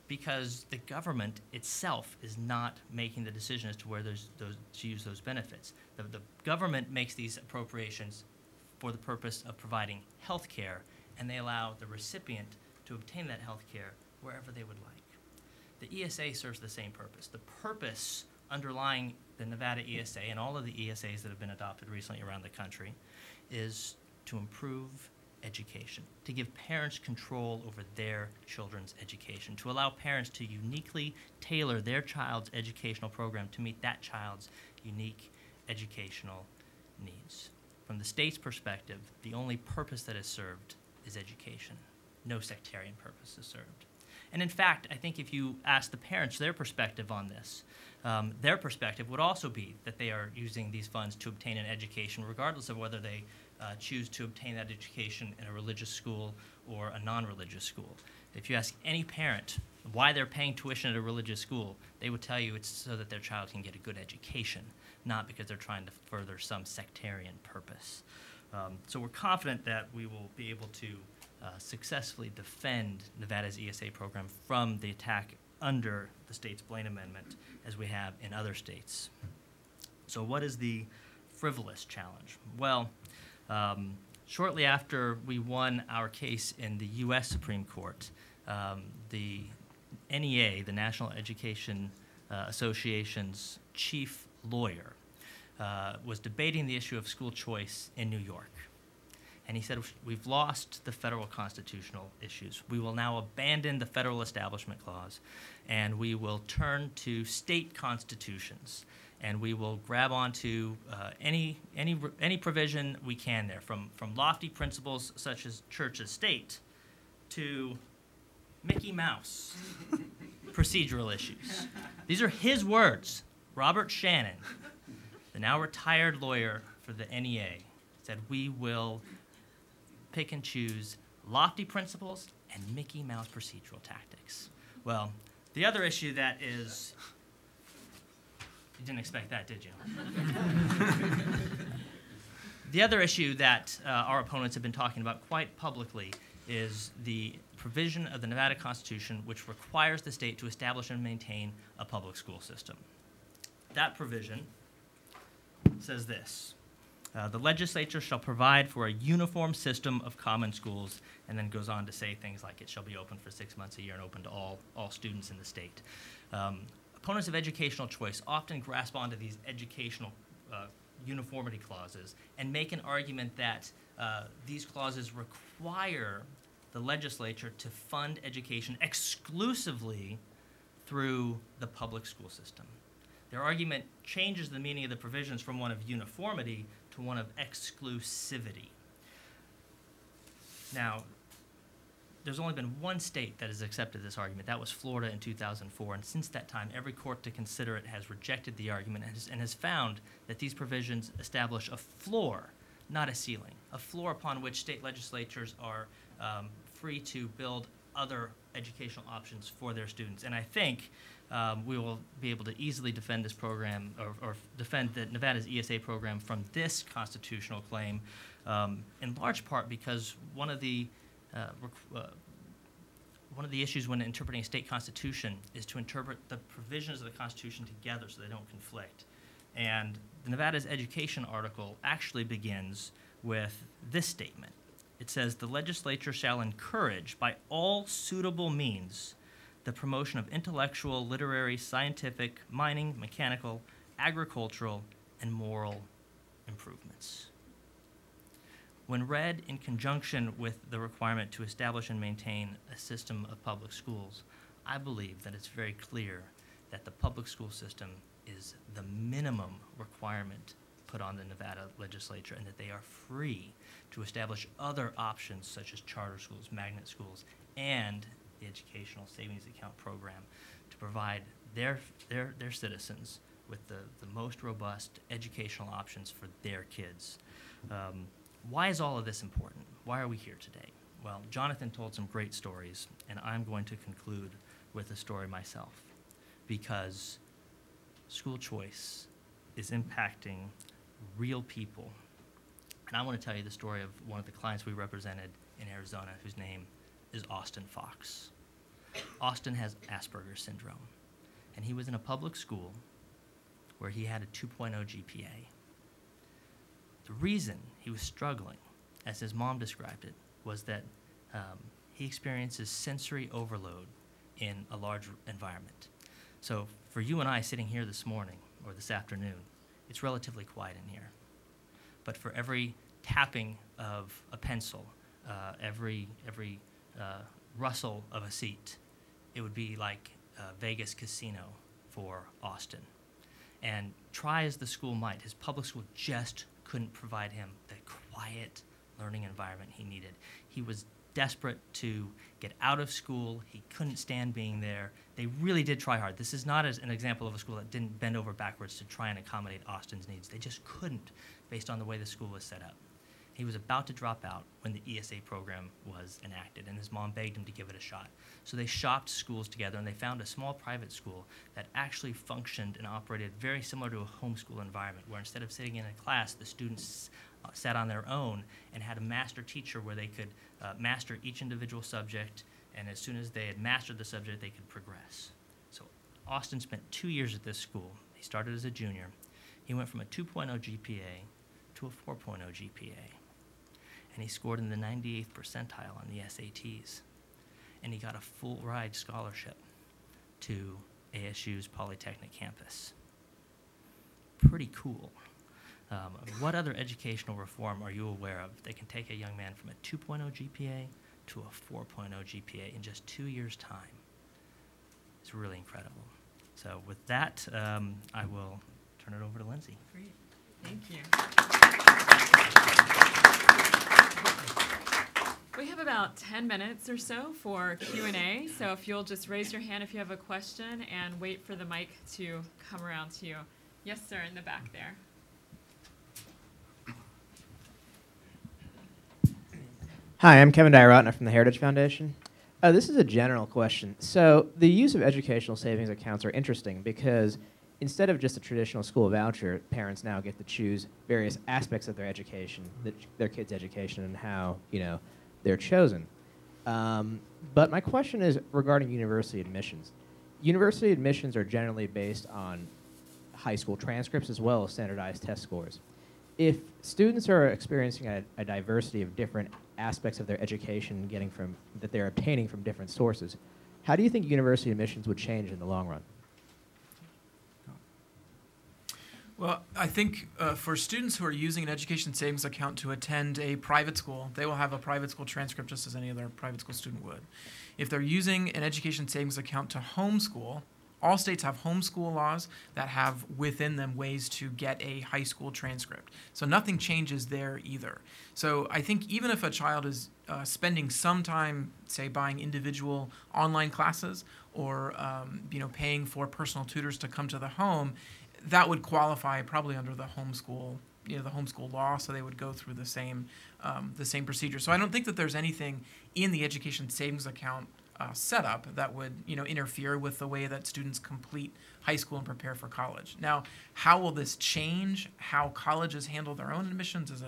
Because the government itself is not making the decision as to where to use those benefits. The government makes these appropriations for the purpose of providing health care, and they allow the recipient to obtain that health care wherever they would like. The ESA serves the same purpose. The purpose underlying the Nevada ESA and all of the ESAs that have been adopted recently around the country is to improve education, to give parents control over their children's education, to allow parents to uniquely tailor their child's educational program to meet that child's unique educational needs. From the state's perspective, the only purpose that is served is education. No sectarian purpose is served. And in fact, I think if you ask the parents their perspective on this, their perspective would also be that they are using these funds to obtain an education, regardless of whether they choose to obtain that education in a religious school or a non-religious school. If you ask any parent why they're paying tuition at a religious school, they would tell you it's so that their child can get a good education, not because they're trying to further some sectarian purpose. So we're confident that we will be able to successfully defend Nevada's ESA program from the attack under the state's Blaine Amendment, as we have in other states. So what is the frivolous challenge? Well, shortly after we won our case in the U.S. Supreme Court, the NEA, the National Education Association's chief lawyer, was debating the issue of school choice in New York. And he said, we've lost the federal constitutional issues. We will now abandon the Federal Establishment Clause, and we will turn to state constitutions, and we will grab onto any provision we can there, from lofty principles such as church as state to Mickey Mouse procedural issues. These are his words. Robert Shannon, the now retired lawyer for the NEA, said we will pick and choose lofty principles and Mickey Mouse procedural tactics. Well, the other issue that is, you didn't expect that, did you? The other issue that our opponents have been talking about quite publicly is the provision of the Nevada Constitution which requires the state to establish and maintain a public school system. That provision says this. The legislature shall provide for a uniform system of common schools, and then goes on to say things like it shall be open for 6 months a year and open to all students in the state. Opponents of educational choice often grasp onto these educational uniformity clauses and make an argument that these clauses require the legislature to fund education exclusively through the public school system. Their argument changes the meaning of the provisions from one of uniformity to one of exclusivity. Now, there's only been one state that has accepted this argument. That was Florida in 2004. And since that time, every court to consider it has rejected the argument and has found that these provisions establish a floor, not a ceiling, a floor upon which state legislatures are free to build other educational options for their students. And I think we will be able to easily defend this program or defend Nevada's ESA program from this constitutional claim, in large part because one of the issues when interpreting a state constitution is to interpret the provisions of the Constitution together so they don't conflict. And the Nevada's education article actually begins with this statement. It says, the legislature shall encourage by all suitable means the promotion of intellectual, literary, scientific, mining, mechanical, agricultural, and moral improvements. When read in conjunction with the requirement to establish and maintain a system of public schools, I believe that it's very clear that the public school system is the minimum requirement put on the Nevada legislature and that they are free to establish other options such as charter schools, magnet schools, and the Educational Savings Account program to provide their citizens with the most robust educational options for their kids. Why is all of this important? Why are we here today? Well, Jonathan told some great stories, and I'm going to conclude with a story myself, because school choice is impacting real people. And I want to tell you the story of one of the clients we represented in Arizona, whose name is Austin Fox. Austin has Asperger's syndrome, and he was in a public school where he had a 2.0 GPA. The reason he was struggling, as his mom described it, was that he experiences sensory overload in a large environment. So for you and I sitting here this morning or this afternoon, it's relatively quiet in here. But for every tapping of a pencil, every rustle of a seat, it would be like a Vegas casino for Austin. And try as the school might, his public school just couldn't provide him the quiet learning environment he needed. He was desperate to get out of school. He couldn't stand being there. They really did try hard. This is not an example of a school that didn't bend over backwards to try and accommodate Austin's needs. They just couldn't, based on the way the school was set up. He was about to drop out when the ESA program was enacted, and his mom begged him to give it a shot. So they shopped schools together, and they found a small private school that actually functioned and operated very similar to a homeschool environment, where instead of sitting in a class, the students sat on their own and had a master teacher where they could master each individual subject, and as soon as they had mastered the subject, they could progress. So Austin spent 2 years at this school. He started as a junior. He went from a 2.0 GPA to a 4.0 GPA. And he scored in the 98th percentile on the SATs. And he got a full ride scholarship to ASU's Polytechnic campus. Pretty cool. What other educational reform are you aware of that can take a young man from a 2.0 GPA to a 4.0 GPA in just 2 years' time? It's really incredible. So with that, I will turn it over to Lindsay. Great. Thank you. We have about 10 minutes or so for Q&A, so if you'll just raise your hand if you have a question and wait for the mic to come around to you. Yes, sir, in the back there. Hi, I'm Kevin Dyer-Rotner from the Heritage Foundation. This is a general question. So the use of educational savings accounts are interesting because instead of just a traditional school voucher, parents now get to choose various aspects of their education, their kids' education, and how they're chosen. But my question is regarding university admissions. University admissions are generally based on high school transcripts as well as standardized test scores. If students are experiencing a diversity of different aspects of their education that they're obtaining from different sources, how do you think university admissions would change in the long run? Well, I think for students who are using an education savings account to attend a private school, they will have a private school transcript just as any other private school student would. If they're using an education savings account to homeschool, all states have homeschool laws that have within them ways to get a high school transcript. So nothing changes there either. So I think even if a child is spending some time, say, buying individual online classes or paying for personal tutors to come to the home, that would qualify probably under the homeschool, the homeschool law. So they would go through the same procedure. So I don't think that there's anything in the education savings account setup that would interfere with the way that students complete high school and prepare for college. Now, how will this change how colleges handle their own admissions is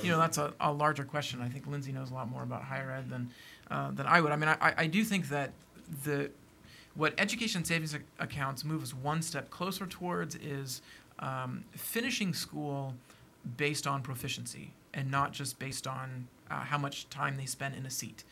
that's a larger question. I think Lindsay knows a lot more about higher ed than I would. I mean, I do think that what education savings accounts move us one step closer towards is finishing school based on proficiency and not just based on how much time they spend in a seat.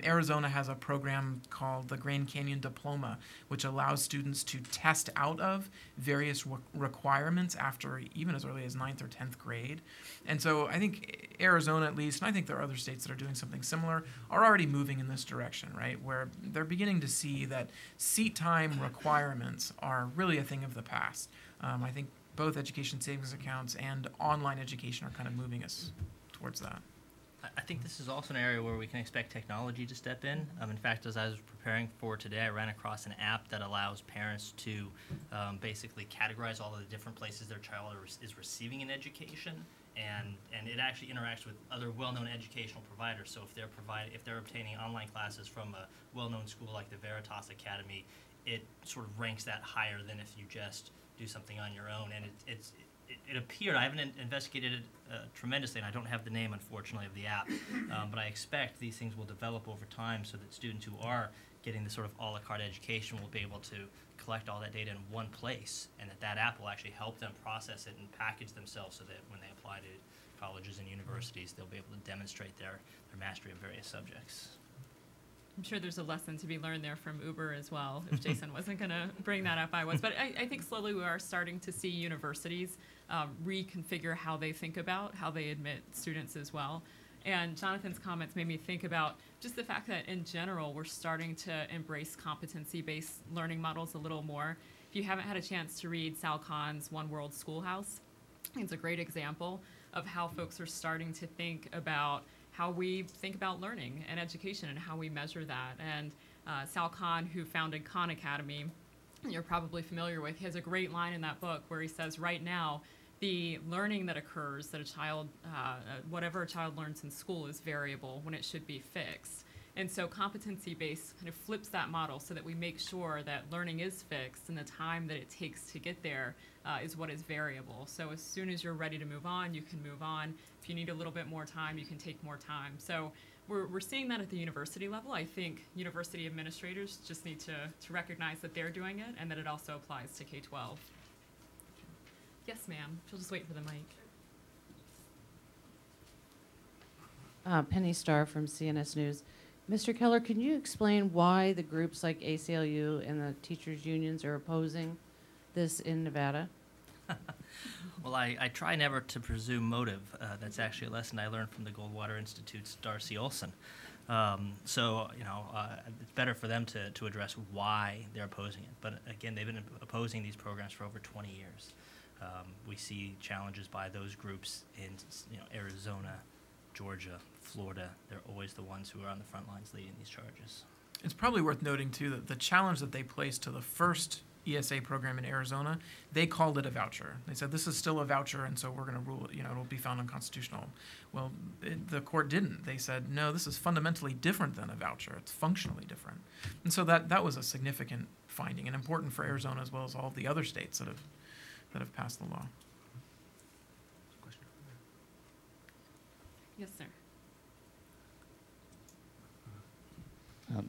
Arizona has a program called the Grand Canyon Diploma, which allows students to test out of various requirements after even as early as 9th or 10th grade. And so I think Arizona, at least, and I think there are other states that are doing something similar, are already moving in this direction, right? Where they're beginning to see that seat time requirements are really a thing of the past. I think both education savings accounts and online education are kind of moving us towards that. I think this is also an area where we can expect technology to step in. In fact, as I was preparing for today, I ran across an app that allows parents to basically categorize all of the different places their child is receiving an education, and it actually interacts with other well-known educational providers. So if they're obtaining online classes from a well-known school like the Veritas Academy, it sort of ranks that higher than if you just do something on your own. And it appeared, I haven't investigated it tremendously, and I don't have the name, unfortunately, of the app, but I expect these things will develop over time so that students who are getting the sort of a la carte education will be able to collect all that data in one place, and that app will actually help them process it and package themselves so that when they apply to colleges and universities, they'll be able to demonstrate their mastery of various subjects. I'm sure there's a lesson to be learned there from Uber as well. If Jason wasn't going to bring that up, I was. But I think slowly we are starting to see universities reconfigure how they think about how they admit students as well. And Jonathan's comments made me think about just the fact that in general we're starting to embrace competency-based learning models a little more. If you haven't had a chance to read Sal Khan's One World Schoolhouse, it's a great example of how folks are starting to think about how we think about learning and education and how we measure that. And Sal Khan, who founded Khan Academy, you're probably familiar with, he has a great line in that book where he says, right now, the learning that occurs that a child, whatever a child learns in school is variable when it should be fixed. And so competency-based kind of flips that model so that we make sure that learning is fixed and the time that it takes to get there is what is variable. So as soon as you're ready to move on, you can move on. If you need a little bit more time, you can take more time. So we're seeing that at the university level. I think university administrators just need to recognize that they're doing it and that it also applies to K-12. Yes, ma'am. She'll just wait for the mic. Penny Starr from CNS News. Mr. Keller, can you explain why the groups like ACLU and the teachers' unions are opposing this in Nevada? Well, I try never to presume motive. That's actually a lesson I learned from the Goldwater Institute's Darcy Olson. So, it's better for them to address why they're opposing it. But again, they've been opposing these programs for over 20 years. We see challenges by those groups in Arizona, Georgia, Florida. They're always the ones who are on the front lines leading these charges. It's probably worth noting, too, that the challenge that they placed to the first ESA program in Arizona, they called it a voucher. They said, this is still a voucher, and so we're going to rule it, it'll be found unconstitutional. Well, the court didn't. They said, no, this is fundamentally different than a voucher. It's functionally different. And so that was a significant finding and important for Arizona as well as all of the other states that have passed the law. Yes, sir.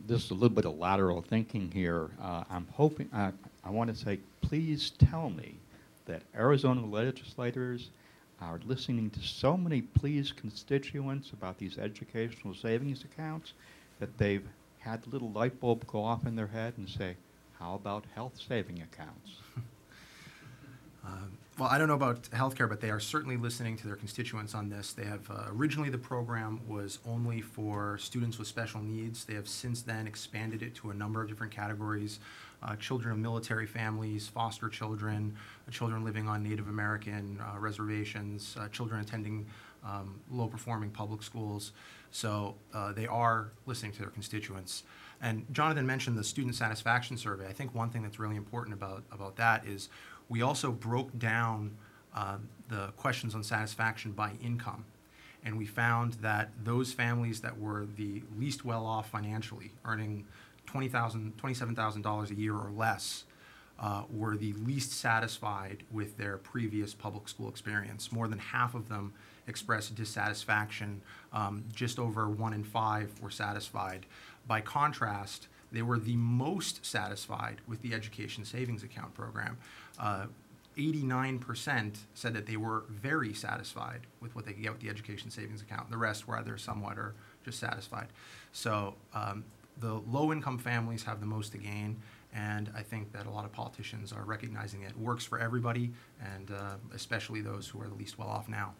This is a little bit of lateral thinking here. I'm hoping, I want to say, please tell me that Arizona legislators are listening to so many pleased constituents about these educational savings accounts that they've had the little light bulb go off in their head and say, how about health saving accounts? Well, I don't know about healthcare, but they are certainly listening to their constituents on this. They have originally the program was only for students with special needs. They have since then expanded it to a number of different categories: children of military families, foster children, children living on Native American reservations, children attending low-performing public schools. So they are listening to their constituents. And Jonathan mentioned the student satisfaction survey. I think one thing that's really important about that is we also broke down the questions on satisfaction by income. And we found that those families that were the least well off financially, earning $27,000 a year or less, were the least satisfied with their previous public school experience. More than half of them expressed dissatisfaction. Just over 1 in 5 were satisfied. By contrast, they were the most satisfied with the education savings account program. 89% said that they were very satisfied with what they could get with the education savings account. The rest were either somewhat or just satisfied. So the low-income families have the most to gain, and I think that a lot of politicians are recognizing it works for everybody, and especially those who are the least well off now.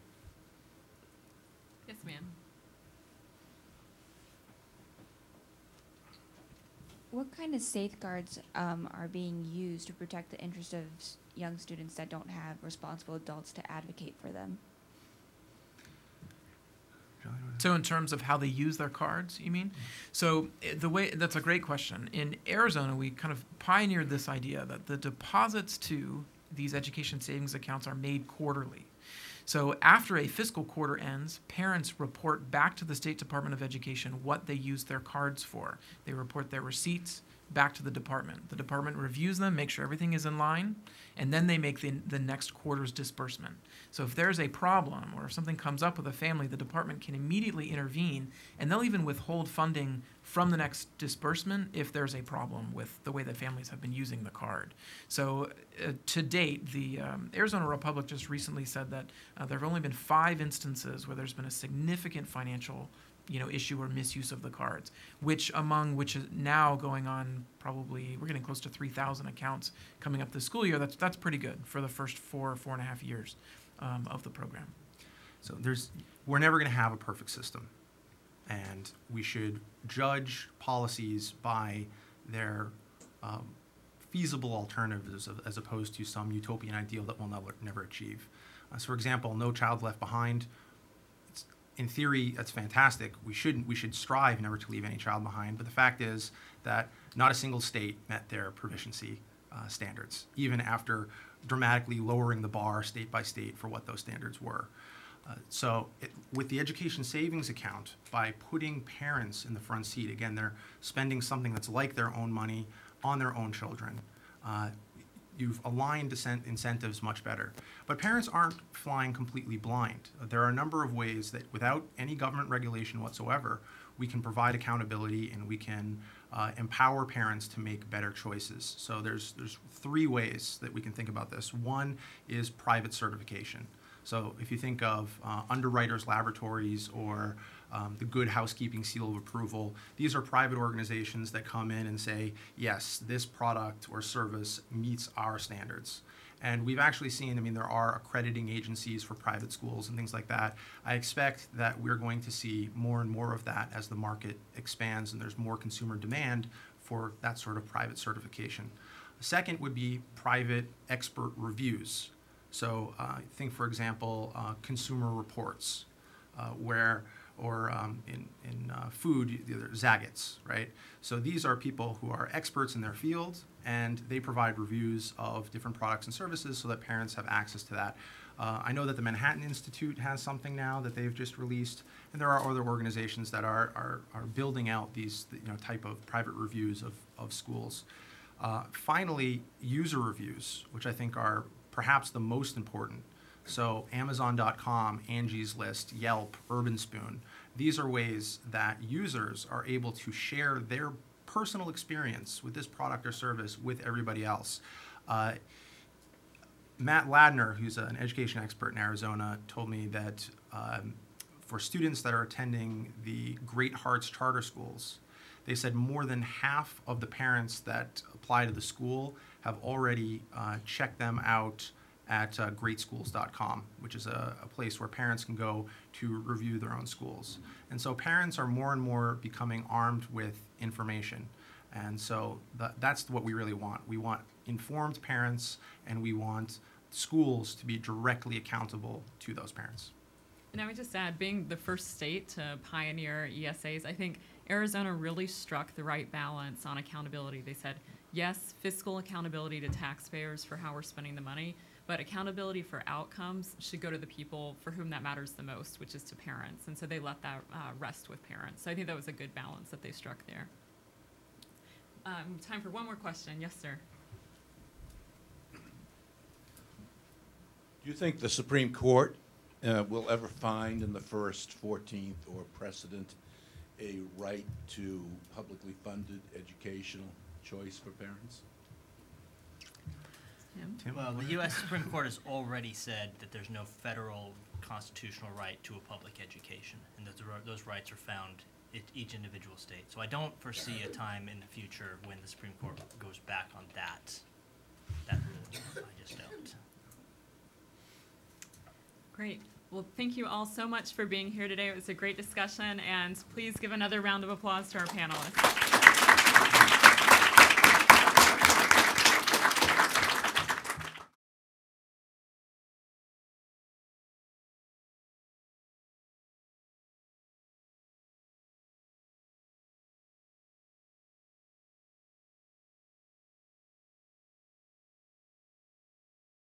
Yes, ma'am. What kind of safeguards are being used to protect the interest of young students that don't have responsible adults to advocate for them? So in terms of how they use their cards, you mean? So that's a great question. In Arizona, we kind of pioneered this idea that the deposits to these education savings accounts are made quarterly. So after a fiscal quarter ends, parents report back to the State Department of Education what they use their cards for. They report their receipts back to the department. The department reviews them, make sure everything is in line, and then they make the next quarter's disbursement. So if there's a problem or if something comes up with a family, the department can immediately intervene, and they'll even withhold funding from the next disbursement if there's a problem with the way that families have been using the card. So to date, the Arizona Republic just recently said that there have only been 5 instances where there's been a significant financial issue or misuse of the cards, which is now going on probably, we're getting close to 3,000 accounts coming up this school year. That's pretty good for the first 4.5 years of the program. So we're never going to have a perfect system, and we should judge policies by their feasible alternatives as opposed to some utopian ideal that we'll never achieve. So for example, No Child Left Behind. In theory, that's fantastic. We should strive never to leave any child behind. But the fact is that not a single state met their proficiency standards, even after dramatically lowering the bar state by state for what those standards were. With the education savings account, by putting parents in the front seat, again, they're spending something that's like their own money on their own children. You've aligned incentives much better. But parents aren't flying completely blind. There are a number of ways that without any government regulation whatsoever, we can provide accountability and we can empower parents to make better choices. So there's 3 ways that we can think about this. One is private certification. So if you think of Underwriters Laboratories or the Good Housekeeping Seal of Approval, these are private organizations that come in and say, yes, this product or service meets our standards. And we've actually seen, there are accrediting agencies for private schools and things like that. I expect that we're going to see more and more of that as the market expands and there's more consumer demand for that sort of private certification. The second would be private expert reviews. So think, for example, Consumer Reports, in food, Zagat's, right? So these are people who are experts in their field, and they provide reviews of different products and services so that parents have access to that. I know that the Manhattan Institute has something now that they've just released, and there are other organizations that are building out these type of private reviews of schools. Finally, user reviews, which I think are perhaps the most important. So Amazon.com, Angie's List, Yelp, Urban Spoon, these are ways that users are able to share their personal experience with this product or service with everybody else. Matt Ladner, who's an education expert in Arizona, told me that for students that are attending the Great Hearts charter schools, they said more than half of the parents that apply to the school have already checked them out at greatschools.com, which is a place where parents can go to review their own schools. And so parents are more and more becoming armed with information. And so that's what we really want. We want informed parents, and we want schools to be directly accountable to those parents. And I would just add, being the first state to pioneer ESAs, I think Arizona really struck the right balance on accountability. They said, yes, fiscal accountability to taxpayers for how we're spending the money, but accountability for outcomes should go to the people for whom that matters the most, which is to parents. And so they let that rest with parents. So I think that was a good balance that they struck there. Time for one more question. Yes, sir. Do you think the Supreme Court will ever find in the first 14th or precedent a right to publicly funded educational choice for parents? Tim? Well, the U.S. Supreme Court has already said that there's no federal constitutional right to a public education, and that those rights are found at each individual state. So I don't foresee a time in the future when the Supreme Court goes back on that ruling. I just don't. Great. Well, thank you all so much for being here today. It was a great discussion, and please give another round of applause to our panelists.